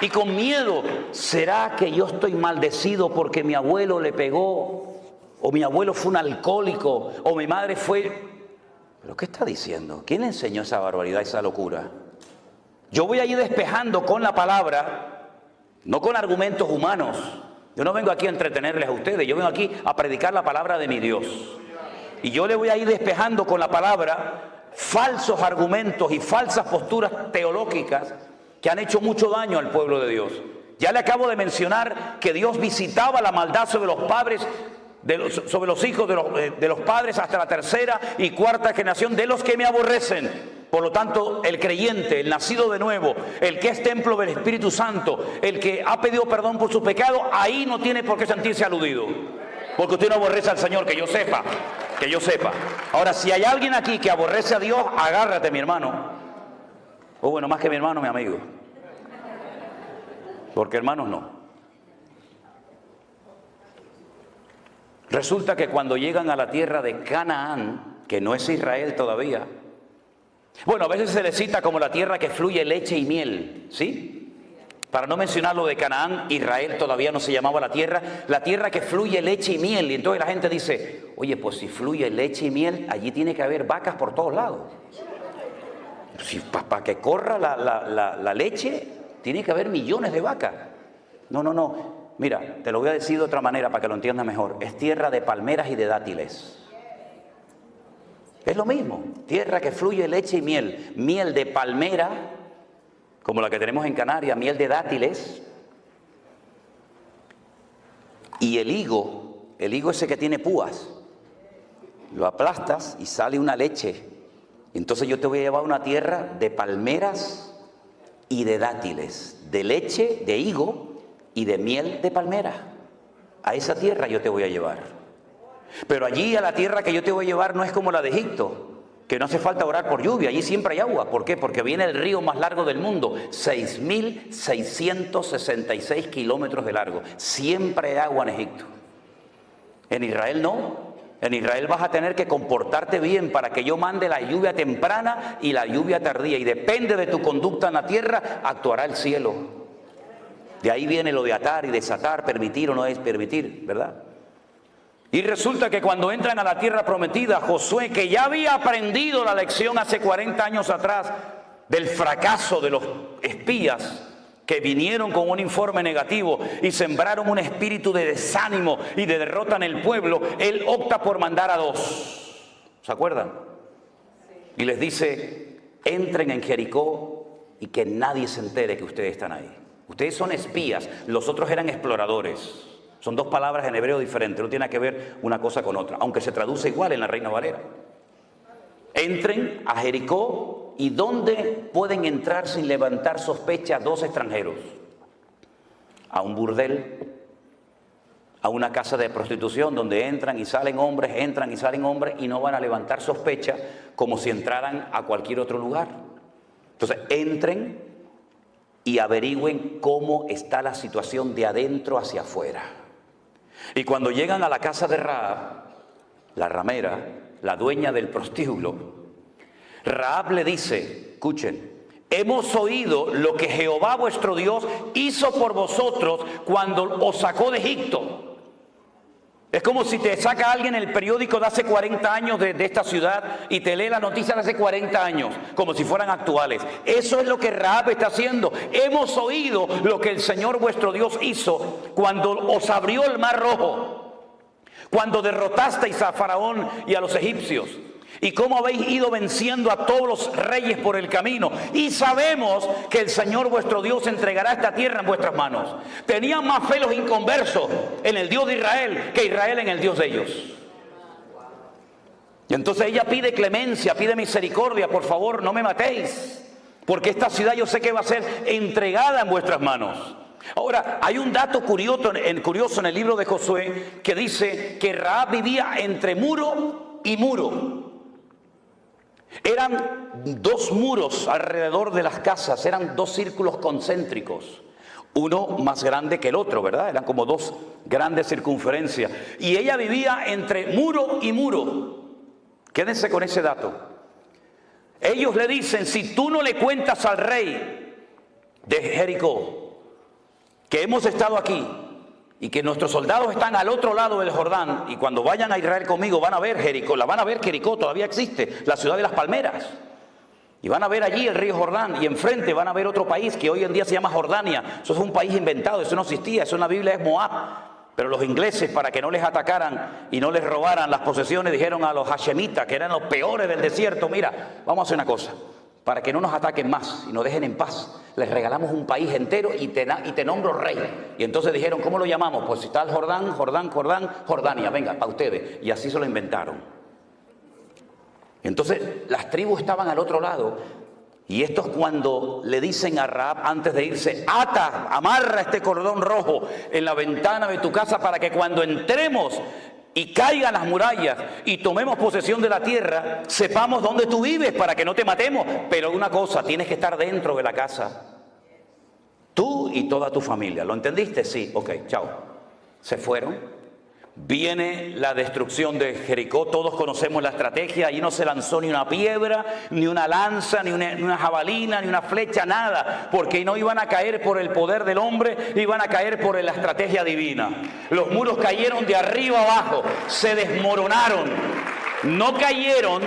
y con miedo. ¿Será que yo estoy maldecido porque mi abuelo le pegó? ¿O mi abuelo fue un alcohólico? ¿O mi madre fue...? ¿Pero qué está diciendo? ¿Quién le enseñó esa barbaridad, esa locura? Yo voy a ir despejando con la palabra, no con argumentos humanos. Yo no vengo aquí a entretenerles a ustedes, yo vengo aquí a predicar la palabra de mi Dios. Y yo le voy a ir despejando con la palabra falsos argumentos y falsas posturas teológicas que han hecho mucho daño al pueblo de Dios. Ya le acabo de mencionar que Dios visitaba la maldad sobre los padres, sobre los hijos de los padres hasta la 3ª y 4ª generación de los que me aborrecen. Por lo tanto, el creyente, el nacido de nuevo, el que es templo del Espíritu Santo, el que ha pedido perdón por sus pecados, ahí no tiene por qué sentirse aludido. Porque usted no aborrece al Señor, que yo sepa, que yo sepa. Ahora, si hay alguien aquí que aborrece a Dios, agárrate, mi hermano. O bueno, más que mi hermano, mi amigo. Porque hermanos no. Resulta que cuando llegan a la tierra de Canaán, que no es Israel todavía, bueno, a veces se le cita como la tierra que fluye leche y miel, ¿sí? Para no mencionar lo de Canaán, Israel todavía no se llamaba la tierra que fluye leche y miel. Y entonces la gente dice, oye, pues si fluye leche y miel, allí tiene que haber vacas por todos lados. Si, para que corra la leche, tiene que haber millones de vacas. No. Mira, te lo voy a decir de otra manera para que lo entiendas mejor. Es tierra de palmeras y de dátiles. Es lo mismo, tierra que fluye leche y miel. Miel de palmera, como la que tenemos en Canarias, miel de dátiles. Y el higo ese que tiene púas, lo aplastas y sale una leche. Entonces yo te voy a llevar a una tierra de palmeras y de dátiles, de leche, de higo y de miel de palmera. A esa tierra yo te voy a llevar. Pero allí a la tierra que yo te voy a llevar no es como la de Egipto, que no hace falta orar por lluvia, allí siempre hay agua. ¿Por qué? Porque viene el río más largo del mundo, 6.666 kilómetros de largo. Siempre hay agua en Egipto. En Israel no. En Israel vas a tener que comportarte bien para que yo mande la lluvia temprana y la lluvia tardía. Y depende de tu conducta en la tierra, actuará el cielo. De ahí viene lo de atar y desatar, permitir o no es permitir, ¿verdad? Y resulta que cuando entran a la tierra prometida, Josué, que ya había aprendido la lección hace 40 años atrás del fracaso de los espías, que vinieron con un informe negativo y sembraron un espíritu de desánimo y de derrota en el pueblo, él opta por mandar a 2. ¿Se acuerdan? Y les dice, entren en Jericó y que nadie se entere que ustedes están ahí. Ustedes son espías, los otros eran exploradores. Son 2 palabras en hebreo diferentes, no tiene que ver una cosa con otra, aunque se traduce igual en la Reina Valera. Entren a Jericó. ¿Y dónde pueden entrar sin levantar sospecha 2 extranjeros? A un burdel, a una casa de prostitución donde entran y salen hombres y no van a levantar sospecha como si entraran a cualquier otro lugar. Entonces, entren y averigüen cómo está la situación de adentro hacia afuera. Y cuando llegan a la casa de Rahab, la ramera, la dueña del prostíbulo, Rahab le dice, escuchen, hemos oído lo que Jehová vuestro Dios hizo por vosotros cuando os sacó de Egipto. Es como si te saca alguien el periódico de hace 40 años de esta ciudad y te lee la noticia de hace 40 años, como si fueran actuales. Eso es lo que Rahab está haciendo. Hemos oído lo que el Señor vuestro Dios hizo cuando os abrió el mar rojo, cuando derrotasteis a Faraón y a los egipcios. Y cómo habéis ido venciendo a todos los reyes por el camino. Y sabemos que el Señor vuestro Dios entregará esta tierra en vuestras manos. Tenían más fe los inconversos en el Dios de Israel que Israel en el Dios de ellos. Y entonces ella pide clemencia, pide misericordia. Por favor, no me matéis, porque esta ciudad yo sé que va a ser entregada en vuestras manos. Ahora, hay un dato curioso en el libro de Josué que dice que Rahab vivía entre muro y muro. Eran 2 muros alrededor de las casas, eran 2 círculos concéntricos, uno más grande que el otro, ¿verdad? Eran como 2 grandes circunferencias. Y ella vivía entre muro y muro. Quédense con ese dato. Ellos le dicen, si tú no le cuentas al rey de Jericó que hemos estado aquí y que nuestros soldados están al otro lado del Jordán, y cuando vayan a Israel conmigo van a ver Jericó, Jericó todavía existe, la ciudad de las palmeras, y van a ver allí el río Jordán, y enfrente van a ver otro país que hoy en día se llama Jordania. Eso es un país inventado, eso no existía, eso en la Biblia es Moab. Pero los ingleses, para que no les atacaran y no les robaran las posesiones, dijeron a los hashemitas, que eran los peores del desierto, mira, vamos a hacer una cosa, para que no nos ataquen más y nos dejen en paz, les regalamos un país entero y te nombro rey. Y entonces dijeron, ¿cómo lo llamamos? Pues si está el Jordán, Jordania, venga, para ustedes. Y así se lo inventaron. Entonces las tribus estaban al otro lado. Y estos, cuando le dicen a Rahab antes de irse, amarra este cordón rojo en la ventana de tu casa para que cuando entremos y caigan las murallas y tomemos posesión de la tierra, sepamos dónde tú vives para que no te matemos. Pero una cosa, tienes que estar dentro de la casa, tú y toda tu familia. ¿Lo entendiste? Sí, ok, chao. Se fueron. Viene la destrucción de Jericó, todos conocemos la estrategia. Allí no se lanzó ni una piedra, ni una lanza, ni una jabalina, ni una flecha, nada, porque no iban a caer por el poder del hombre, iban a caer por la estrategia divina. Los muros cayeron de arriba abajo, se desmoronaron, no cayeron.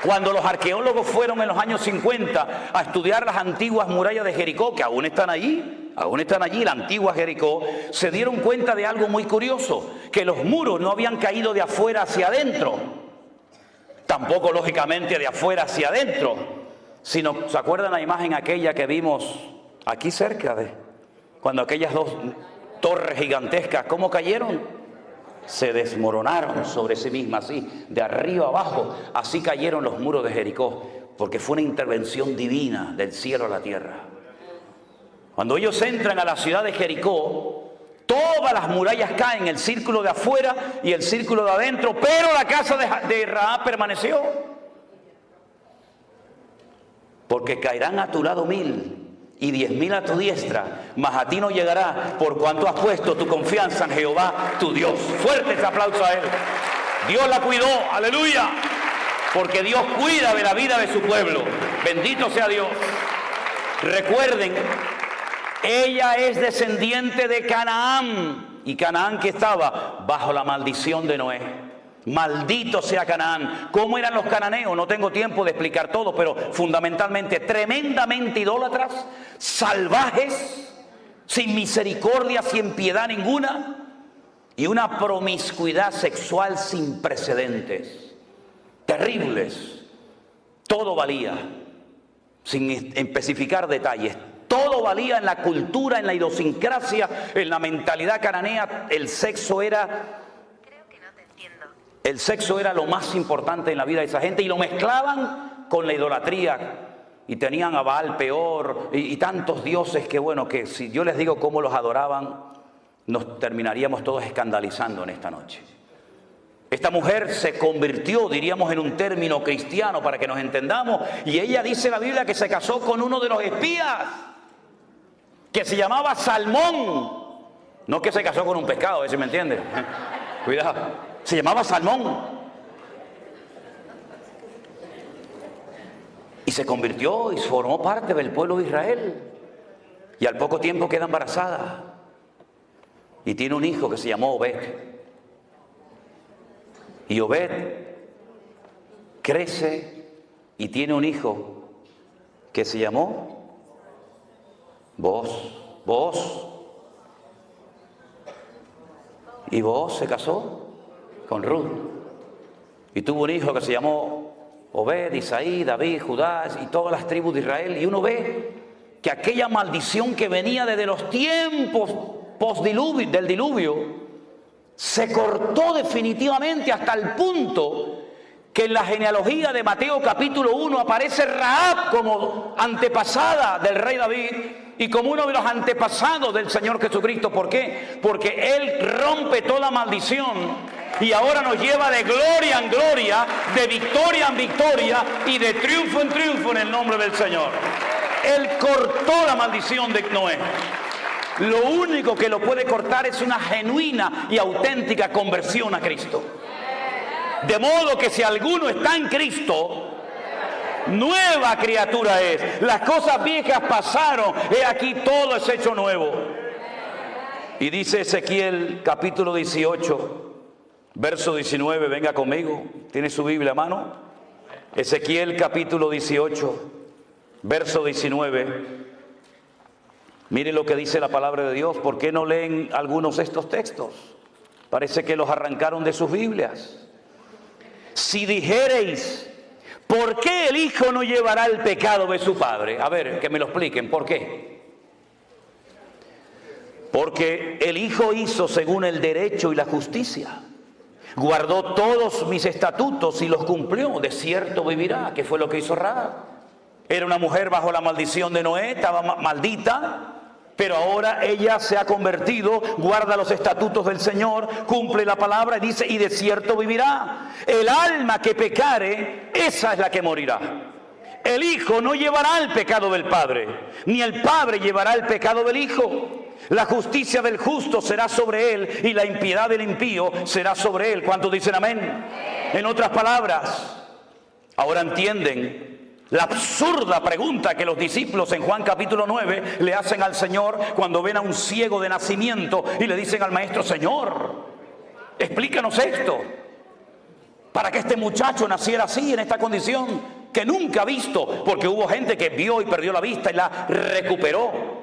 Cuando los arqueólogos fueron en los años 50 a estudiar las antiguas murallas de Jericó, que aún están allí, la antigua Jericó, se dieron cuenta de algo muy curioso, que los muros no habían caído de afuera hacia adentro, tampoco lógicamente de afuera hacia adentro, sino, ¿se acuerdan la imagen aquella que vimos aquí cerca cuando aquellas 2 torres gigantescas, cómo cayeron? Se desmoronaron sobre sí mismas, así, de arriba abajo. Así cayeron los muros de Jericó, porque fue una intervención divina del cielo a la tierra. Cuando ellos entran a la ciudad de Jericó, todas las murallas caen, el círculo de afuera y el círculo de adentro, pero la casa de Rahab permaneció. Porque caerán a tu lado 1000 y 10.000 a tu diestra, mas a ti no llegará, por cuanto has puesto tu confianza en Jehová tu Dios. Fuerte ese aplauso a él. Dios la cuidó, aleluya, porque Dios cuida de la vida de su pueblo. Bendito sea Dios. Recuerden, ella es descendiente de Canaán, y Canaán que estaba bajo la maldición de Noé. Maldito sea Canaán. ¿Cómo eran los cananeos? No tengo tiempo de explicar todo, pero fundamentalmente tremendamente idólatras, salvajes, sin misericordia, sin piedad ninguna, y una promiscuidad sexual sin precedentes, terribles. Todo valía, sin especificar detalles, todo valía en la cultura, en la idiosincrasia, en la mentalidad cananea. El sexo era lo más importante en la vida de esa gente, y lo mezclaban con la idolatría. Y tenían a Baal peor y tantos dioses que, bueno, que si yo les digo cómo los adoraban, nos terminaríamos todos escandalizando en esta noche. Esta mujer se convirtió, diríamos en un término cristiano para que nos entendamos, y ella dice en la Biblia que se casó con uno de los espías, que se llamaba Salmón. No que se casó con un pescado, ¿sí me entiende? Cuidado, se llamaba Salmón. Y se convirtió y formó parte del pueblo de Israel. Y al poco tiempo queda embarazada. Y tiene un hijo que se llamó Obed. Y Obed crece y tiene un hijo que se llamó Booz. Y Booz se casó con Ruth. Y tuvo un hijo que se llamó Obed, Isaí, David, Judá y todas las tribus de Israel. Y uno ve que aquella maldición que venía desde los tiempos del diluvio se cortó definitivamente, hasta el punto que en la genealogía de Mateo capítulo 1 aparece Rahab como antepasada del rey David y como uno de los antepasados del Señor Jesucristo. ¿Por qué? Porque Él rompe toda maldición y ahora nos lleva de gloria en gloria, de victoria en victoria y de triunfo en triunfo en el nombre del Señor. Él cortó la maldición de Noé. Lo único que lo puede cortar es una genuina y auténtica conversión a Cristo. De modo que si alguno está en Cristo, nueva criatura es. Las cosas viejas pasaron, he aquí todo es hecho nuevo. Y dice Ezequiel capítulo 18, verso 19, venga conmigo, ¿tiene su Biblia a mano? Ezequiel capítulo 18, verso 19. Mire lo que dice la palabra de Dios. ¿Por qué no leen algunos de estos textos? Parece que los arrancaron de sus Biblias. Si dijereis, ¿por qué el hijo no llevará el pecado de su padre? A ver, que me lo expliquen, ¿por qué? Porque el hijo hizo según el derecho y la justicia. Guardó todos mis estatutos y los cumplió. De cierto vivirá, que fue lo que hizo Rahab. Era una mujer bajo la maldición de Noé, estaba maldita, pero ahora ella se ha convertido, guarda los estatutos del Señor, cumple la palabra y dice, y de cierto vivirá. El alma que pecare, esa es la que morirá. El hijo no llevará el pecado del padre, ni el padre llevará el pecado del hijo. La justicia del justo será sobre él y la impiedad del impío será sobre él. ¿Cuántos dicen amén? En otras palabras, ahora entienden la absurda pregunta que los discípulos en Juan capítulo 9 le hacen al Señor cuando ven a un ciego de nacimiento y le dicen al maestro: Señor, explícanos esto, para que este muchacho naciera así, en esta condición que nunca ha visto, porque hubo gente que vio y perdió la vista y la recuperó.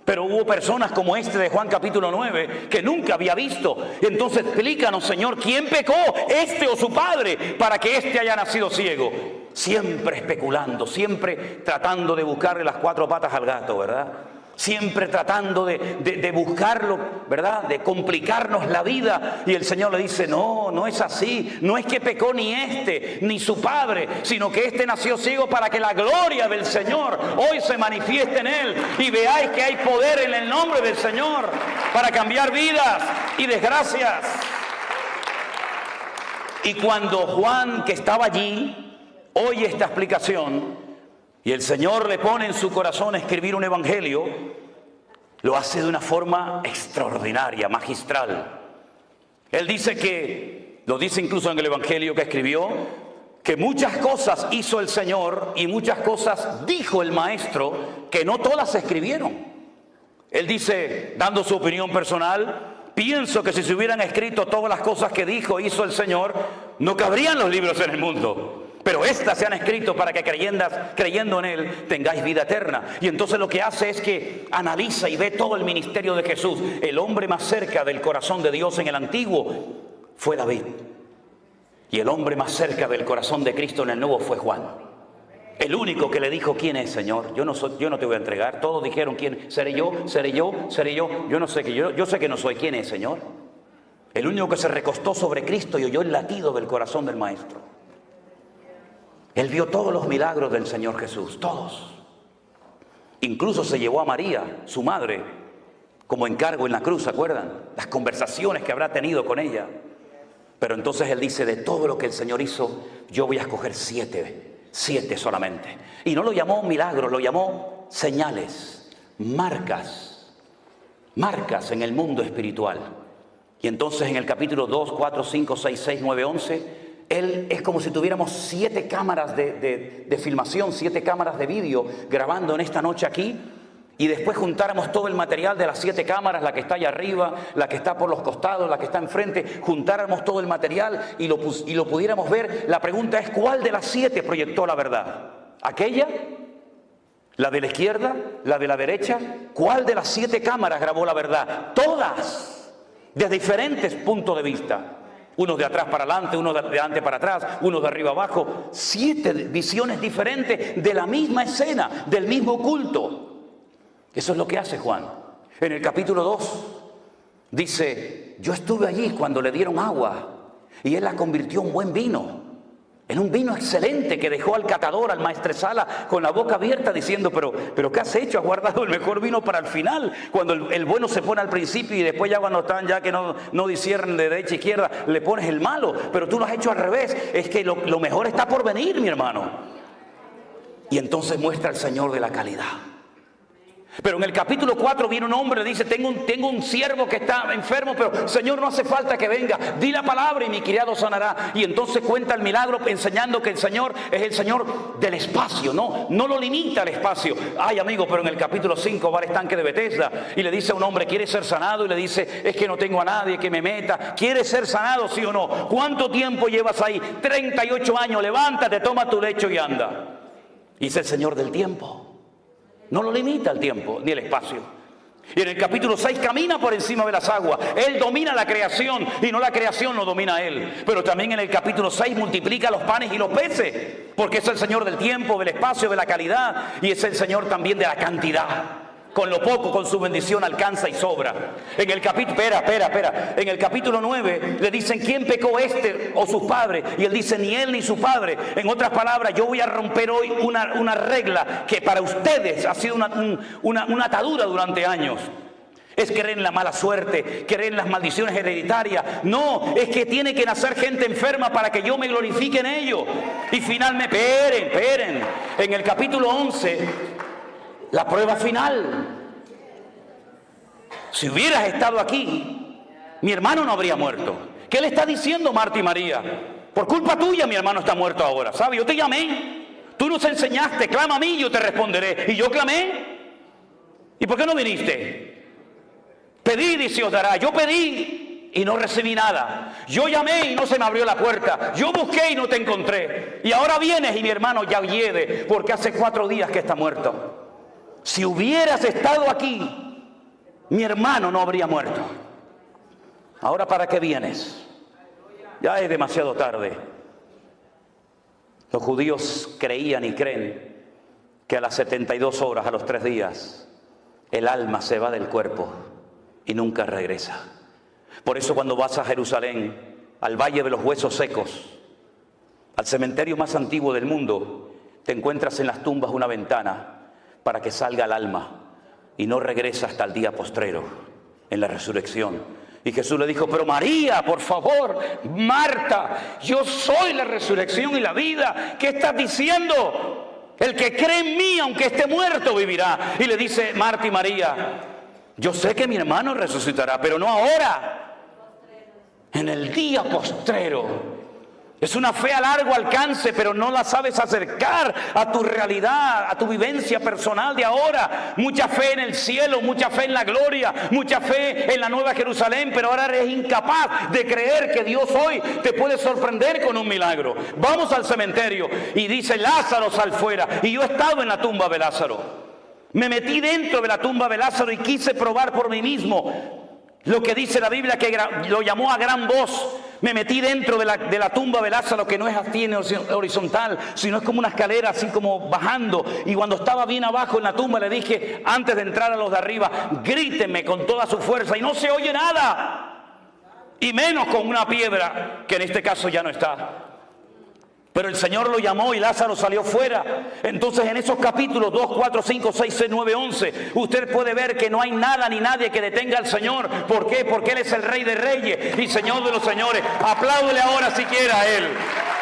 Pero hubo personas como este de Juan capítulo 9 que nunca había visto. Entonces explícanos, Señor, ¿quién pecó, este o su padre, para que este haya nacido ciego? Siempre especulando, siempre tratando de buscarle las cuatro patas al gato, ¿verdad? Siempre tratando de buscarlo, ¿verdad? De complicarnos la vida. Y el Señor le dice: no, no es así. No es que pecó ni este, ni su padre, sino que este nació ciego para que la gloria del Señor hoy se manifieste en él. Y veáis que hay poder en el nombre del Señor para cambiar vidas y desgracias. Y cuando Juan, que estaba allí, oye esta explicación, y el Señor le pone en su corazón escribir un evangelio, lo hace de una forma extraordinaria, magistral. Él dice que lo dice incluso en el Evangelio que escribió, que muchas cosas hizo el Señor y muchas cosas dijo el Maestro que no todas se escribieron. Él dice, dando su opinión personal, pienso que si se hubieran escrito todas las cosas que dijo, hizo el Señor, no cabrían los libros en el mundo. Pero estas se han escrito para que creyendo en Él tengáis vida eterna. Y entonces lo que hace es que analiza y ve todo el ministerio de Jesús. El hombre más cerca del corazón de Dios en el Antiguo fue David. Y el hombre más cerca del corazón de Cristo en el Nuevo fue Juan. El único que le dijo, ¿quién es, Señor? Yo no te voy a entregar. Todos dijeron, ¿quién? ¿Seré yo? ¿Seré yo? ¿Seré yo? Yo no sé yo sé que no soy. ¿Quién es, Señor? El único que se recostó sobre Cristo y oyó el latido del corazón del Maestro. Él vio todos los milagros del Señor Jesús, todos. Incluso se llevó a María, su madre, como encargo en la cruz, ¿se acuerdan? Las conversaciones que habrá tenido con ella. Pero entonces Él dice, de todo lo que el Señor hizo, yo voy a escoger 7 solamente. Y no lo llamó milagros, lo llamó señales, marcas en el mundo espiritual. Y entonces en el capítulo 2, 4, 5, 6, 6, 9, 11... Él es como si tuviéramos 7 cámaras de filmación, 7 cámaras de vídeo grabando en esta noche aquí, y después juntáramos todo el material de las 7 cámaras, la que está allá arriba, la que está por los costados, la que está enfrente, juntáramos todo el material y lo pudiéramos ver. La pregunta es, ¿cuál de las 7 proyectó la verdad? ¿Aquella? ¿La de la izquierda? ¿La de la derecha? ¿Cuál de las 7 cámaras grabó la verdad? Todas, de diferentes puntos de vista. Unos de atrás para adelante, unos de adelante para atrás, unos de arriba abajo. 7 visiones diferentes de la misma escena, del mismo culto. Eso es lo que hace Juan. En el capítulo 2 dice, yo estuve allí cuando le dieron agua y él la convirtió en buen vino. En un vino excelente que dejó al catador, al maestresala, con la boca abierta diciendo, pero ¿qué has hecho? Has guardado el mejor vino para el final, cuando el bueno se pone al principio y después ya cuando están ya que no disciernen de derecha a izquierda, le pones el malo, pero tú lo has hecho al revés. Es que lo mejor está por venir, mi hermano. Y entonces muestra el Señor de la calidad. Pero en el capítulo 4 viene un hombre y le dice, tengo un siervo que está enfermo, pero Señor, no hace falta que venga, di la palabra y mi criado sanará. Y entonces cuenta el milagro enseñando que el Señor es el Señor del espacio, no lo limita al espacio. Ay, amigo, pero en el capítulo 5 va al estanque de Betesda y le dice a un hombre, ¿quiere ser sanado? Y le dice, es que no tengo a nadie que me meta. ¿Quieres ser sanado, sí o no? ¿Cuánto tiempo llevas ahí? 38 años, levántate, toma tu lecho y anda. Y es el Señor del tiempo. No lo limita el tiempo ni el espacio. Y en el capítulo 6 camina por encima de las aguas. Él domina la creación y no la creación lo domina a Él. Pero también en el capítulo 6 multiplica los panes y los peces. Porque es el Señor del tiempo, del espacio, de la calidad. Y es el Señor también de la cantidad. Con lo poco, con su bendición alcanza y sobra. En el capítulo, espera. En el capítulo 9 le dicen, ¿quién pecó o sus padres? Y él dice, ni él ni su padre. En otras palabras, yo voy a romper hoy una regla que para ustedes ha sido una atadura durante años. Es creer en la mala suerte, creer en las maldiciones hereditarias. No, es que tiene que nacer gente enferma para que yo me glorifique en ello. Y finalmente, esperen. En el capítulo 11... la prueba final. Si hubieras estado aquí, mi hermano no habría muerto. ¿Qué le está diciendo Marta y María? Por culpa tuya mi hermano está muerto ahora. ¿Sabes? Yo te llamé. Tú nos enseñaste. Clama a mí y yo te responderé. Y yo clamé. ¿Y por qué no viniste? Pedid y se os dará. Yo pedí y no recibí nada. Yo llamé y no se me abrió la puerta. Yo busqué y no te encontré. Y ahora vienes y mi hermano ya hiede porque hace 4 días que está muerto. Si hubieras estado aquí, mi hermano no habría muerto. Ahora, ¿para qué vienes? Ya es demasiado tarde. Los judíos creían y creen que a las 72 horas, a los 3 días, el alma se va del cuerpo y nunca regresa. Por eso cuando vas a Jerusalén, al Valle de los Huesos Secos, al cementerio más antiguo del mundo, te encuentras en las tumbas una ventana para que salga el alma y no regresa hasta el día postrero, en la resurrección. Y Jesús le dijo, pero María, por favor, Marta, yo soy la resurrección y la vida. ¿Qué estás diciendo? El que cree en mí, aunque esté muerto, vivirá. Y le dice Marta y María, yo sé que mi hermano resucitará, pero no ahora. en el día postrero. Es una fe a largo alcance, pero no la sabes acercar a tu realidad, a tu vivencia personal de ahora. Mucha fe en el cielo, mucha fe en la gloria, mucha fe en la Nueva Jerusalén, pero ahora eres incapaz de creer que Dios hoy te puede sorprender con un milagro. Vamos al cementerio y dice: Lázaro, sal fuera. Y yo he estado en la tumba de Lázaro. Me metí dentro de la tumba de Lázaro y quise probar por mí mismo lo que dice la Biblia, que lo llamó a gran voz. Me metí dentro de la tumba de Lázaro, que no es así en horizontal, sino es como una escalera así como bajando. Y cuando estaba bien abajo en la tumba le dije, antes de entrar a los de arriba: grítenme con toda su fuerza. Y no se oye nada, y menos con una piedra, que en este caso ya no está. Pero el Señor lo llamó y Lázaro salió fuera. Entonces en esos capítulos 2, 4, 5, 6, 6, 9, 11, usted puede ver que no hay nada ni nadie que detenga al Señor. ¿Por qué? Porque Él es el Rey de Reyes y Señor de los Señores. Apláudele ahora si quiere a Él.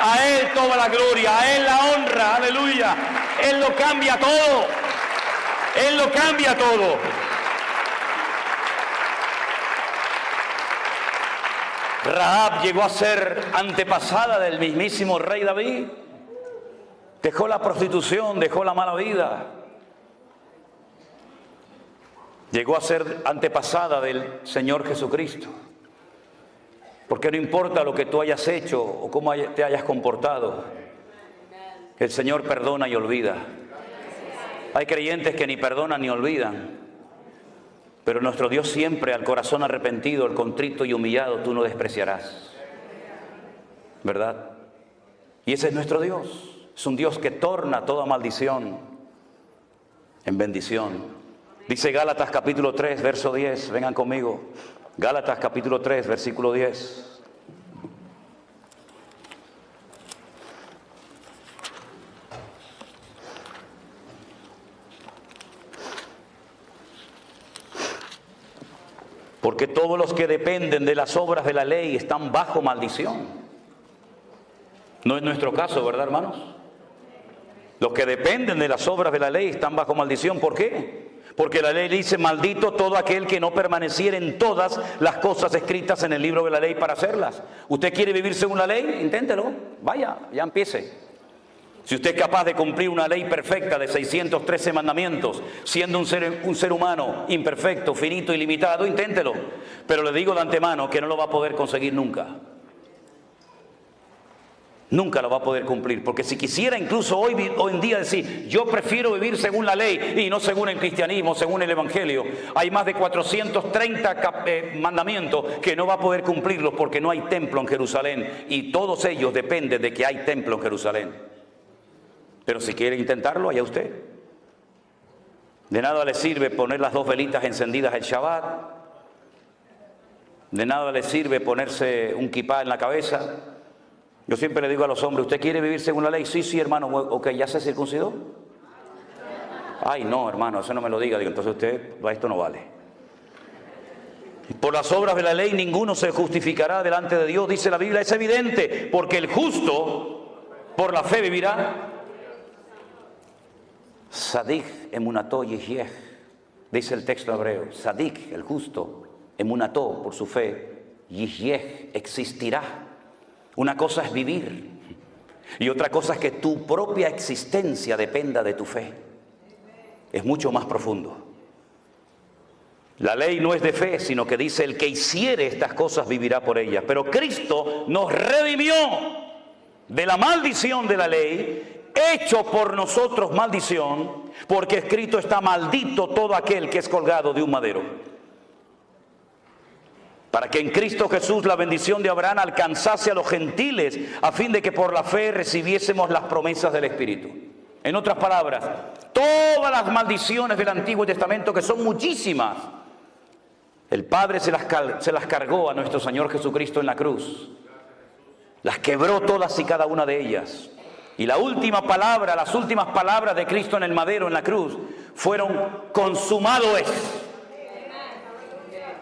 A Él toda la gloria, a Él la honra, aleluya. Él lo cambia todo. Él lo cambia todo. Rahab llegó a ser antepasada del mismísimo rey David. Dejó la prostitución, dejó la mala vida. Llegó a ser antepasada del Señor Jesucristo. Porque no importa lo que tú hayas hecho o cómo te hayas comportado, el Señor perdona y olvida. Hay creyentes que ni perdonan ni olvidan. Pero nuestro Dios siempre, al corazón arrepentido, al contrito y humillado, tú no despreciarás. ¿Verdad? Y ese es nuestro Dios. Es un Dios que torna toda maldición en bendición. Dice Gálatas capítulo 3, verso 10. Vengan conmigo. Gálatas capítulo 3, versículo 10. Porque todos los que dependen de las obras de la ley están bajo maldición. No es nuestro caso, ¿verdad, hermanos? Los que dependen de las obras de la ley están bajo maldición. ¿Por qué? Porque la ley dice: maldito todo aquel que no permaneciera en todas las cosas escritas en el libro de la ley para hacerlas. ¿Usted quiere vivir según la ley? Inténtelo. Vaya, ya empiece. Si usted es capaz de cumplir una ley perfecta de 613 mandamientos, siendo un ser humano imperfecto, finito y limitado, inténtelo. Pero le digo de antemano que no lo va a poder conseguir nunca. Nunca lo va a poder cumplir. Porque si quisiera incluso hoy en día decir: yo prefiero vivir según la ley y no según el cristianismo, según el evangelio, hay más de 430 mandamientos que no va a poder cumplirlos porque no hay templo en Jerusalén. Y todos ellos dependen de que hay templo en Jerusalén. Pero si quiere intentarlo, allá usted. De nada le sirve poner las 2 velitas encendidas el Shabbat. De nada le sirve ponerse un kipá en la cabeza. Yo siempre le digo a los hombres: ¿usted quiere vivir según la ley? Sí, sí, hermano. Ok, ¿ya se circuncidó? Ay, no, hermano, eso no me lo diga. Digo, entonces usted, esto no vale. Por las obras de la ley ninguno se justificará delante de Dios, dice la Biblia. Es evidente, porque el justo por la fe vivirá. Sadik emunató yihyeh, dice el texto hebreo. Sadik, el justo, emunató, por su fe, yihyeh, existirá. Una cosa es vivir y otra cosa es que tu propia existencia dependa de tu fe. Es mucho más profundo. La ley no es de fe, sino que dice: el que hiciere estas cosas vivirá por ellas. Pero Cristo nos redimió de la maldición de la ley, hecho por nosotros maldición, porque escrito está: maldito todo aquel que es colgado de un madero. Para que en Cristo Jesús la bendición de Abraham alcanzase a los gentiles, a fin de que por la fe recibiésemos las promesas del Espíritu. En otras palabras, todas las maldiciones del Antiguo Testamento, que son muchísimas, el Padre se las cargó a nuestro Señor Jesucristo en la cruz. Las quebró todas y cada una de ellas. Y la última palabra, las últimas palabras de Cristo en el madero, en la cruz, fueron: consumado es.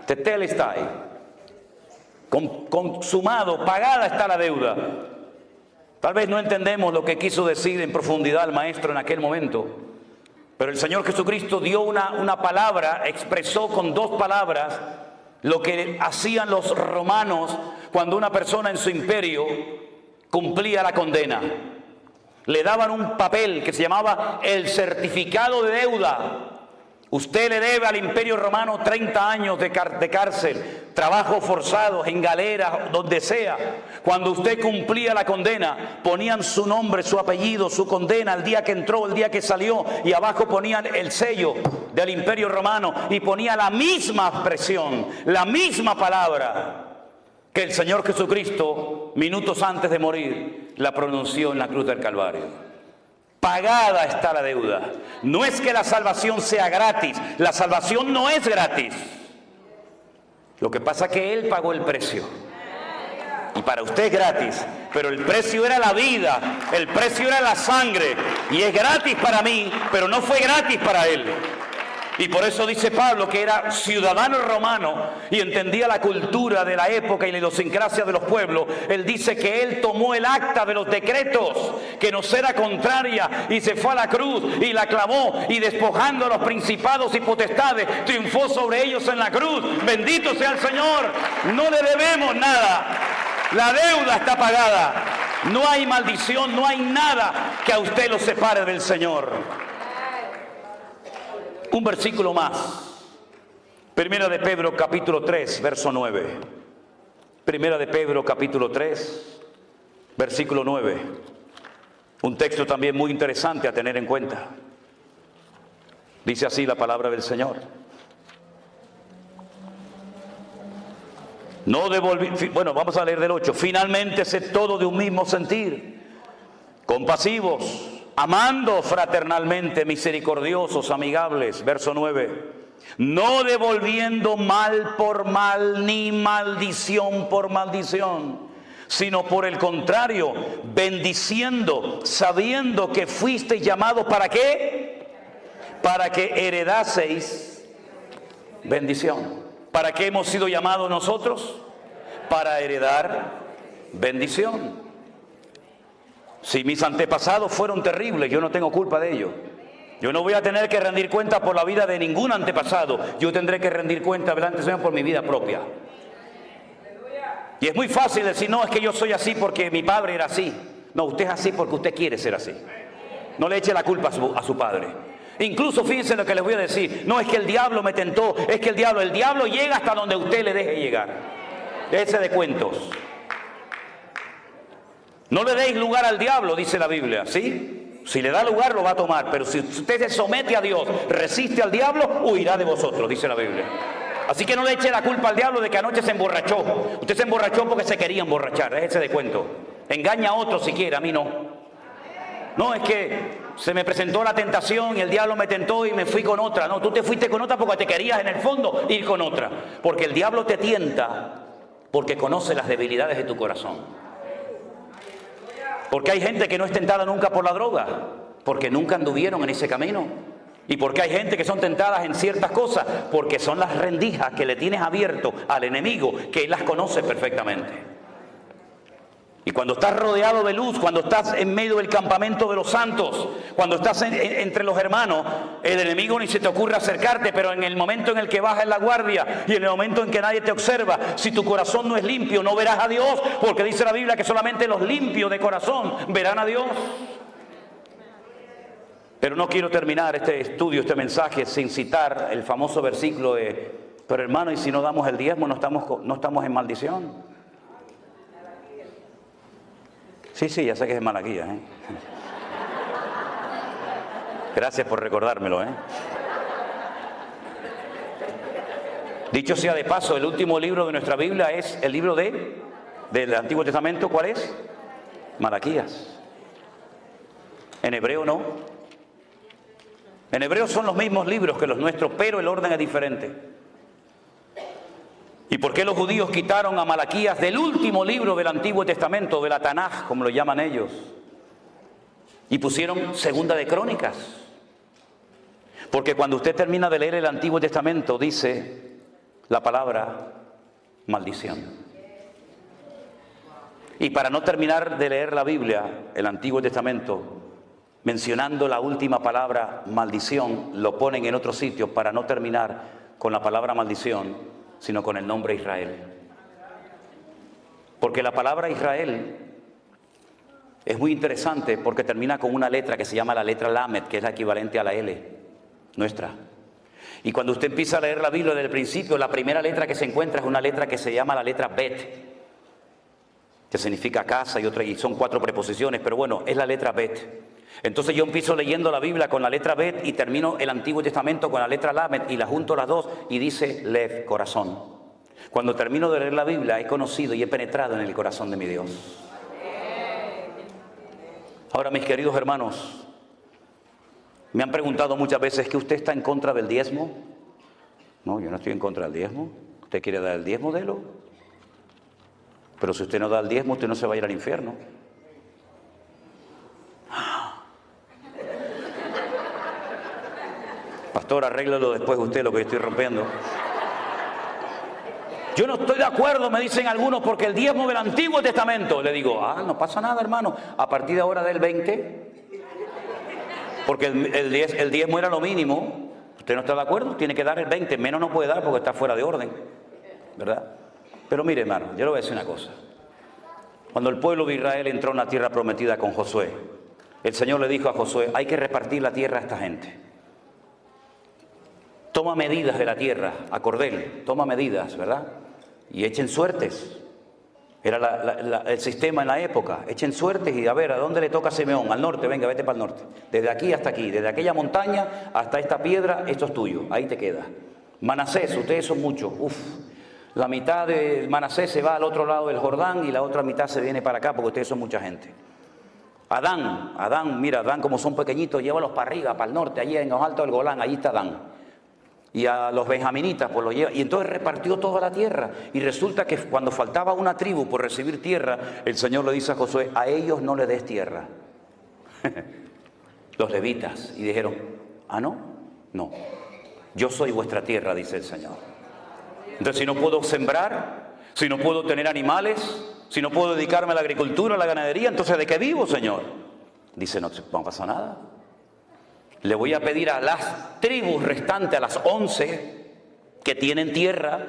Tetelestai. Consumado, pagada está la deuda. Tal vez no entendemos lo que quiso decir en profundidad el maestro en aquel momento, pero el Señor Jesucristo dio una palabra, expresó con 2 palabras lo que hacían los romanos cuando una persona en su imperio cumplía la condena. Le daban un papel que se llamaba el certificado de deuda. Usted le debe al Imperio Romano 30 años de cárcel, trabajos forzados, en galeras, donde sea. Cuando usted cumplía la condena, ponían su nombre, su apellido, su condena, el día que entró, el día que salió, y abajo ponían el sello del Imperio Romano y ponía la misma expresión, la misma palabra que el Señor Jesucristo, minutos antes de morir, la pronunció en la cruz del Calvario. Pagada está la deuda. No es que la salvación sea gratis. La salvación no es gratis. Lo que pasa es que Él pagó el precio. Y para usted es gratis. Pero el precio era la vida. El precio era la sangre. Y es gratis para mí, pero no fue gratis para Él. Y por eso dice Pablo que era ciudadano romano y entendía la cultura de la época y la idiosincrasia de los pueblos. Él dice que él tomó el acta de los decretos que nos era contraria y se fue a la cruz y la clavó, y despojando a los principados y potestades triunfó sobre ellos en la cruz. Bendito sea el Señor. No le debemos nada. La deuda está pagada. No hay maldición, no hay nada que a usted lo separe del Señor. Un versículo más. Primera de Pedro capítulo 3, verso 9. Primera de Pedro capítulo 3, versículo 9. Un texto también muy interesante a tener en cuenta. Dice así la palabra del Señor. Bueno, vamos a leer del 8. Finalmente, sed todo de un mismo sentir, compasivos, amando fraternalmente, misericordiosos, amigables. Verso 9. No devolviendo mal por mal, ni maldición por maldición, sino por el contrario, bendiciendo, sabiendo que fuisteis llamados, ¿para qué? Para que heredaseis bendición. ¿Para qué hemos sido llamados nosotros? Para heredar bendición. Si mis antepasados fueron terribles, yo no tengo culpa de ello. Yo no voy a tener que rendir cuenta por la vida de ningún antepasado. Yo tendré que rendir cuenta delante del Señor por mi vida propia. Y es muy fácil decir, no, es que yo soy así porque mi padre era así. No, usted es así porque usted quiere ser así. No le eche la culpa a su padre. Incluso fíjense lo que les voy a decir. No es que el diablo me tentó, es que el diablo llega hasta donde usted le deje llegar. Déjese de cuentos. No le deis lugar al diablo, dice la Biblia, ¿sí? Si le da lugar, lo va a tomar. Pero si usted se somete a Dios, resiste al diablo, huirá de vosotros, dice la Biblia. Así que no le eche la culpa al diablo de que anoche se emborrachó. Usted se emborrachó porque se quería emborrachar, déjese de cuento. Engaña a otro si quiere, a mí no. No, es que se me presentó la tentación y el diablo me tentó y me fui con otra. No, tú te fuiste con otra porque te querías en el fondo ir con otra. Porque el diablo te tienta porque conoce las debilidades de tu corazón. Porque hay gente que no es tentada nunca por la droga, porque nunca anduvieron en ese camino. Y porque hay gente que son tentadas en ciertas cosas, porque son las rendijas que le tienes abierto al enemigo, que él las conoce perfectamente. Y cuando estás rodeado de luz, cuando estás en medio del campamento de los santos, cuando estás entre los hermanos, el enemigo ni se te ocurre acercarte, pero en el momento en el que bajas la guardia y en el momento en que nadie te observa, si tu corazón no es limpio, no verás a Dios, porque dice la Biblia que solamente los limpios de corazón verán a Dios. Pero no quiero terminar este estudio, este mensaje, sin citar el famoso versículo de, pero hermano, y si no damos el diezmo, no estamos en maldición. Sí, ya sé que es en Malaquías, ¿eh? Gracias por recordármelo, ¿eh? Dicho sea de paso, el último libro de nuestra Biblia es el libro del Antiguo Testamento. ¿Cuál es? Malaquías. En hebreo no. En hebreo son los mismos libros que los nuestros, pero el orden es diferente. ¿Y por qué los judíos quitaron a Malaquías del último libro del Antiguo Testamento, de la Tanaj, como lo llaman ellos? Y pusieron Segunda de Crónicas. Porque cuando usted termina de leer el Antiguo Testamento, dice la palabra maldición. Y para no terminar de leer la Biblia, el Antiguo Testamento, mencionando la última palabra maldición, lo ponen en otro sitio para no terminar con la palabra maldición, sino con el nombre Israel. Porque la palabra Israel es muy interesante porque termina con una letra que se llama la letra Lamed, que es la equivalente a la L, nuestra. Y cuando usted empieza a leer la Biblia desde el principio, la primera letra que se encuentra es una letra que se llama la letra Bet, que significa casa y son 4 preposiciones, pero bueno, es la letra Bet. Entonces yo empiezo leyendo la Biblia con la letra Bet y termino el Antiguo Testamento con la letra Lamed y la junto las dos y dice Lev, corazón. Cuando termino de leer la Biblia he conocido y he penetrado en el corazón de mi Dios. Ahora, mis queridos hermanos, me han preguntado muchas veces que usted está en contra del diezmo. No, yo no estoy en contra del diezmo. ¿Usted quiere dar el diezmo? Délo. Pero si usted no da el diezmo, usted no se va a ir al infierno. Pastor, arréglalo después usted lo que estoy rompiendo. Yo no estoy de acuerdo, me dicen algunos, porque el diezmo del Antiguo Testamento. Le digo, no pasa nada, hermano. A partir de ahora del 20, porque el diezmo era lo mínimo. ¿Usted no está de acuerdo? Tiene que dar el 20, menos no puede dar porque está fuera de orden, ¿verdad? Pero mire, hermano, yo le voy a decir una cosa. Cuando el pueblo de Israel entró en la tierra prometida con Josué, el Señor le dijo a Josué, hay que repartir la tierra a esta gente. Toma medidas de la tierra, a cordel, toma medidas, ¿verdad? Y echen suertes. Era el sistema en la época. Echen suertes y a ver, ¿a dónde le toca a Simeón? Al norte, venga, vete para el norte. Desde aquí hasta aquí, desde aquella montaña hasta esta piedra, esto es tuyo, ahí te queda. Manasés, ustedes son muchos, La mitad de Manasés se va al otro lado del Jordán y la otra mitad se viene para acá porque ustedes son mucha gente. Adán, mira, Adán como son pequeñitos, llévalos para arriba, para el norte, allí en los altos del Golán, allí está Adán. Y a los benjaminitas pues los lleva, y entonces repartió toda la tierra. Y resulta que cuando faltaba una tribu por recibir tierra, el Señor le dice a Josué, a ellos no le des tierra. Los levitas. Y dijeron, no, yo soy vuestra tierra, dice el Señor. Entonces si no puedo sembrar, si no puedo tener animales, si no puedo dedicarme a la agricultura, a la ganadería, entonces ¿de qué vivo, Señor? Dice, no pasa nada. Le voy a pedir a las tribus restantes, a las 11 que tienen tierra,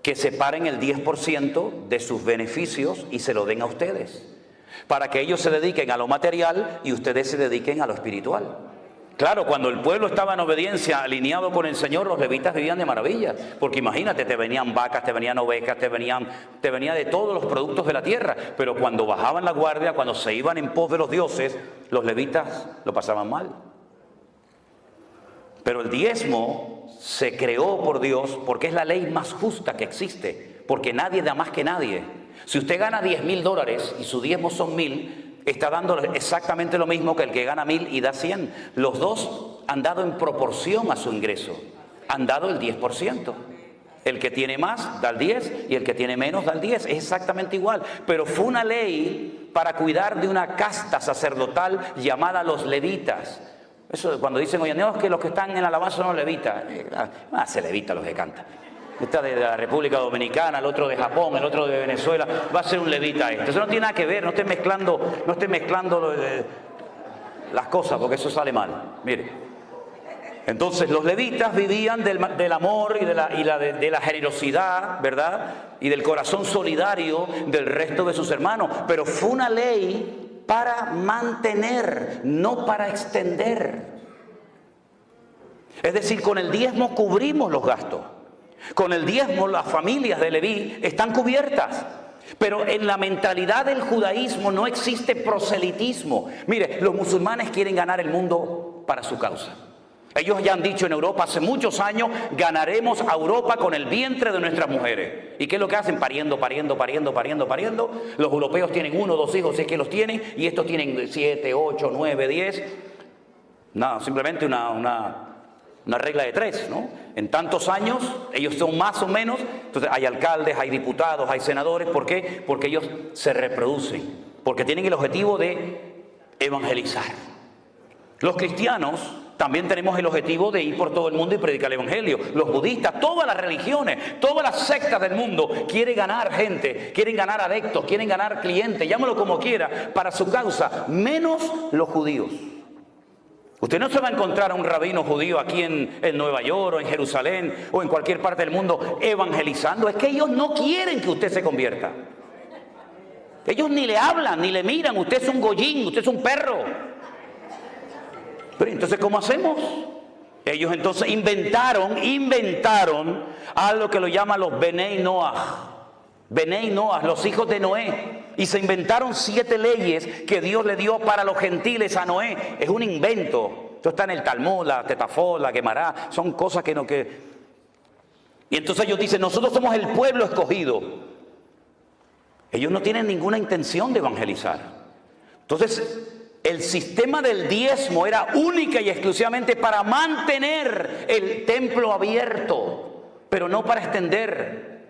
que separen el 10% de sus beneficios y se lo den a ustedes, para que ellos se dediquen a lo material y ustedes se dediquen a lo espiritual. Claro, cuando el pueblo estaba en obediencia, alineado con el Señor, los levitas vivían de maravillas, porque imagínate, te venían vacas, te venían ovejas, te venía de todos los productos de la tierra, pero cuando bajaban la guardia, cuando se iban en pos de los dioses, los levitas lo pasaban mal. Pero el diezmo se creó por Dios porque es la ley más justa que existe, porque nadie da más que nadie. Si usted gana $10,000 y su diezmo son 1,000, está dando exactamente lo mismo que el que gana 1,000 y da 100. Los dos han dado en proporción a su ingreso. Han dado el 10%. El que tiene más da el 10 y el que tiene menos da el 10. Es exactamente igual. Pero fue una ley para cuidar de una casta sacerdotal llamada los levitas. Eso cuando dicen, oye, no, es que los que están en la alabanza son los levitas. Se levita los que cantan. Está de la República Dominicana, el otro de Japón, el otro de Venezuela, va a ser un levita esto. Eso no tiene nada que ver, no esté mezclando las cosas, porque eso sale mal. Mire, entonces los levitas vivían del amor y de la generosidad, ¿verdad? Y del corazón solidario del resto de sus hermanos. Pero fue una ley para mantener, no para extender. Es decir, con el diezmo cubrimos los gastos. Con el diezmo las familias de Leví están cubiertas. Pero en la mentalidad del judaísmo no existe proselitismo. Mire, los musulmanes quieren ganar el mundo para su causa. Ellos ya han dicho en Europa hace muchos años, ganaremos a Europa con el vientre de nuestras mujeres. ¿Y qué es lo que hacen? Pariendo. Los europeos tienen 1 o 2 hijos, si es que los tienen, y estos tienen 7, 8, 9, 10. No, simplemente una regla de 3, ¿no? En tantos años, ellos son más o menos, entonces hay alcaldes, hay diputados, hay senadores. ¿Por qué? Porque ellos se reproducen, porque tienen el objetivo de evangelizar. Los cristianos también tenemos el objetivo de ir por todo el mundo y predicar el evangelio. Los budistas, todas las religiones, todas las sectas del mundo quieren ganar gente, quieren ganar adeptos, quieren ganar clientes, llámalo como quiera, para su causa, menos los judíos. Usted no se va a encontrar a un rabino judío aquí en Nueva York o en Jerusalén o en cualquier parte del mundo evangelizando. Es que ellos no quieren que usted se convierta. Ellos ni le hablan, ni le miran. Usted es un goyín, usted es un perro. Pero entonces, ¿cómo hacemos? Ellos entonces inventaron algo que lo llaman los Benei Noah. Benei Noah, los hijos de Noé. Y se inventaron 7 leyes que Dios le dio para los gentiles a Noé. Es un invento. Esto está en el Talmud, la Tetafot, la Gemara. Son cosas que no que... Y entonces ellos dicen, nosotros somos el pueblo escogido. Ellos no tienen ninguna intención de evangelizar. Entonces, el sistema del diezmo era única y exclusivamente para mantener el templo abierto, pero no para extender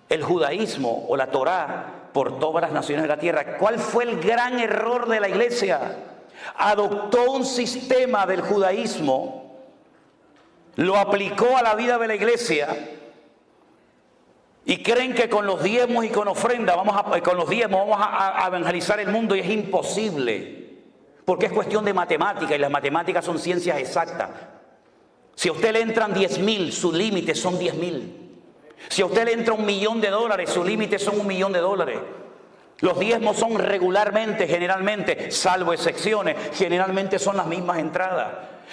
el judaísmo o la Torá por todas las naciones de la tierra. ¿Cuál fue el gran error de la iglesia? Adoptó un sistema del judaísmo, lo aplicó a la vida de la iglesia y creen que con los diezmos y con ofrenda vamos a evangelizar el mundo, y es imposible, porque es cuestión de matemática y las matemáticas son ciencias exactas. Si a usted le entran 10,000, su límite son 10,000. Si a usted le entra $1.000.000, su límite son $1.000.000. Los diezmos son regularmente, generalmente, salvo excepciones, generalmente son las mismas entradas.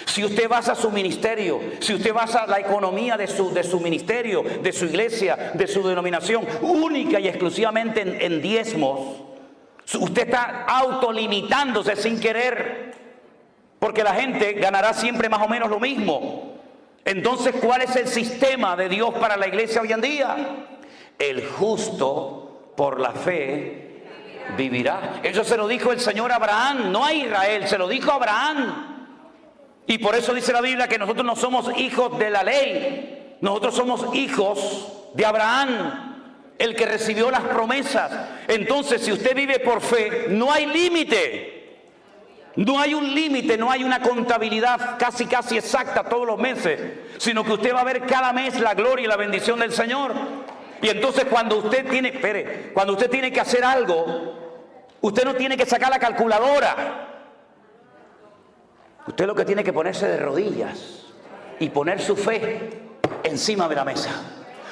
Si usted basa su ministerio, si usted basa la economía de su ministerio, de su iglesia, de su denominación, única y exclusivamente en diezmos, usted está autolimitándose sin querer, porque la gente ganará siempre más o menos lo mismo. Entonces, ¿cuál es el sistema de Dios para la iglesia hoy en día? El justo por la fe vivirá. Eso se lo dijo el Señor a Abraham, no a Israel, se lo dijo a Abraham. Y por eso dice la Biblia que nosotros no somos hijos de la ley, nosotros somos hijos de Abraham, el que recibió las promesas. Entonces, si usted vive por fe, no hay límite. No hay un límite, no hay una contabilidad casi exacta todos los meses, sino que usted va a ver cada mes la gloria y la bendición del Señor. Y entonces cuando usted tiene que hacer algo, usted no tiene que sacar la calculadora. Usted lo que tiene que ponerse de rodillas y poner su fe encima de la mesa.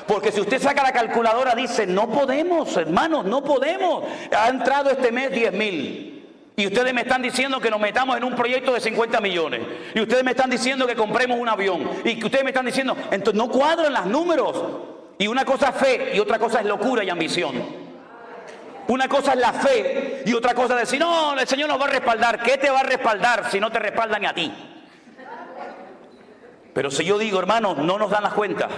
Porque si usted saca la calculadora, dice, no podemos, hermanos, no podemos. Ha entrado este mes 10,000. Y ustedes me están diciendo que nos metamos en un proyecto de 50 millones. Y ustedes me están diciendo que compremos un avión. Y que ustedes me están diciendo, entonces no cuadran los números. Y una cosa es fe y otra cosa es locura y ambición. Una cosa es la fe y otra cosa es decir, no, el Señor nos va a respaldar. ¿Qué te va a respaldar si no te respaldan a ti? Pero si yo digo, hermanos, no nos dan las cuentas,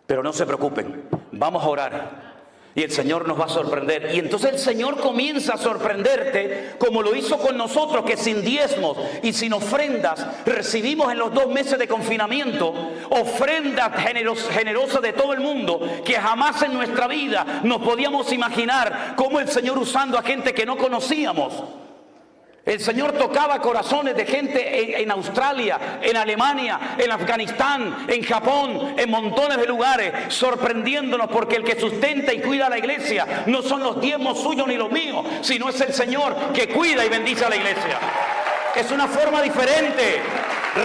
pero no se preocupen, vamos a orar. Y el Señor nos va a sorprender. Y entonces el Señor comienza a sorprenderte como lo hizo con nosotros, que sin diezmos y sin ofrendas recibimos en los 2 meses de confinamiento ofrendas generosas de todo el mundo, que jamás en nuestra vida nos podíamos imaginar cómo el Señor usando a gente que no conocíamos. El Señor tocaba corazones de gente en Australia, en Alemania, en Afganistán, en Japón, en montones de lugares, sorprendiéndonos, porque el que sustenta y cuida a la iglesia no son los diezmos suyos ni los míos, sino es el Señor que cuida y bendice a la iglesia. Es una forma diferente,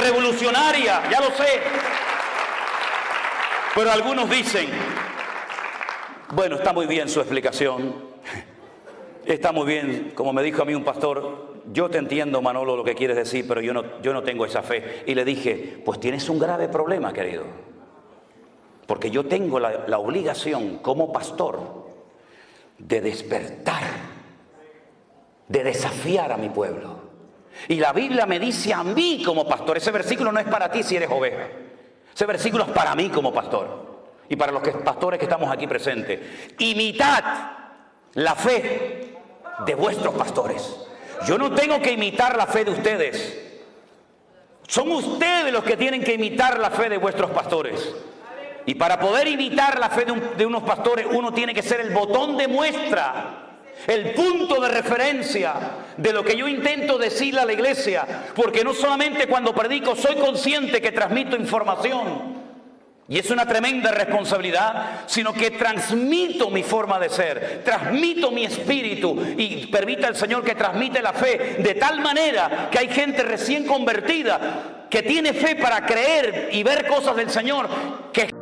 revolucionaria, ya lo sé. Pero algunos dicen, bueno, está muy bien su explicación. Está muy bien, como me dijo a mí un pastor, yo te entiendo, Manolo, lo que quieres decir, pero yo no tengo esa fe. Y le dije, pues tienes un grave problema, querido. Porque yo tengo la obligación como pastor de despertar, de desafiar a mi pueblo. Y la Biblia me dice a mí como pastor, ese versículo no es para ti si eres oveja. Ese versículo es para mí como pastor. Y para los pastores que estamos aquí presentes. Imitad la fe de vuestros pastores. Yo no tengo que imitar la fe de ustedes. Son ustedes los que tienen que imitar la fe de vuestros pastores. Y para poder imitar la fe de unos pastores, uno tiene que ser el botón de muestra, el punto de referencia de lo que yo intento decirle a la iglesia. Porque no solamente cuando predico soy consciente que transmito información, Y es una tremenda responsabilidad, sino que transmito mi forma de ser, transmito mi espíritu y permita el Señor que transmite la fe de tal manera que hay gente recién convertida que tiene fe para creer y ver cosas del Señor que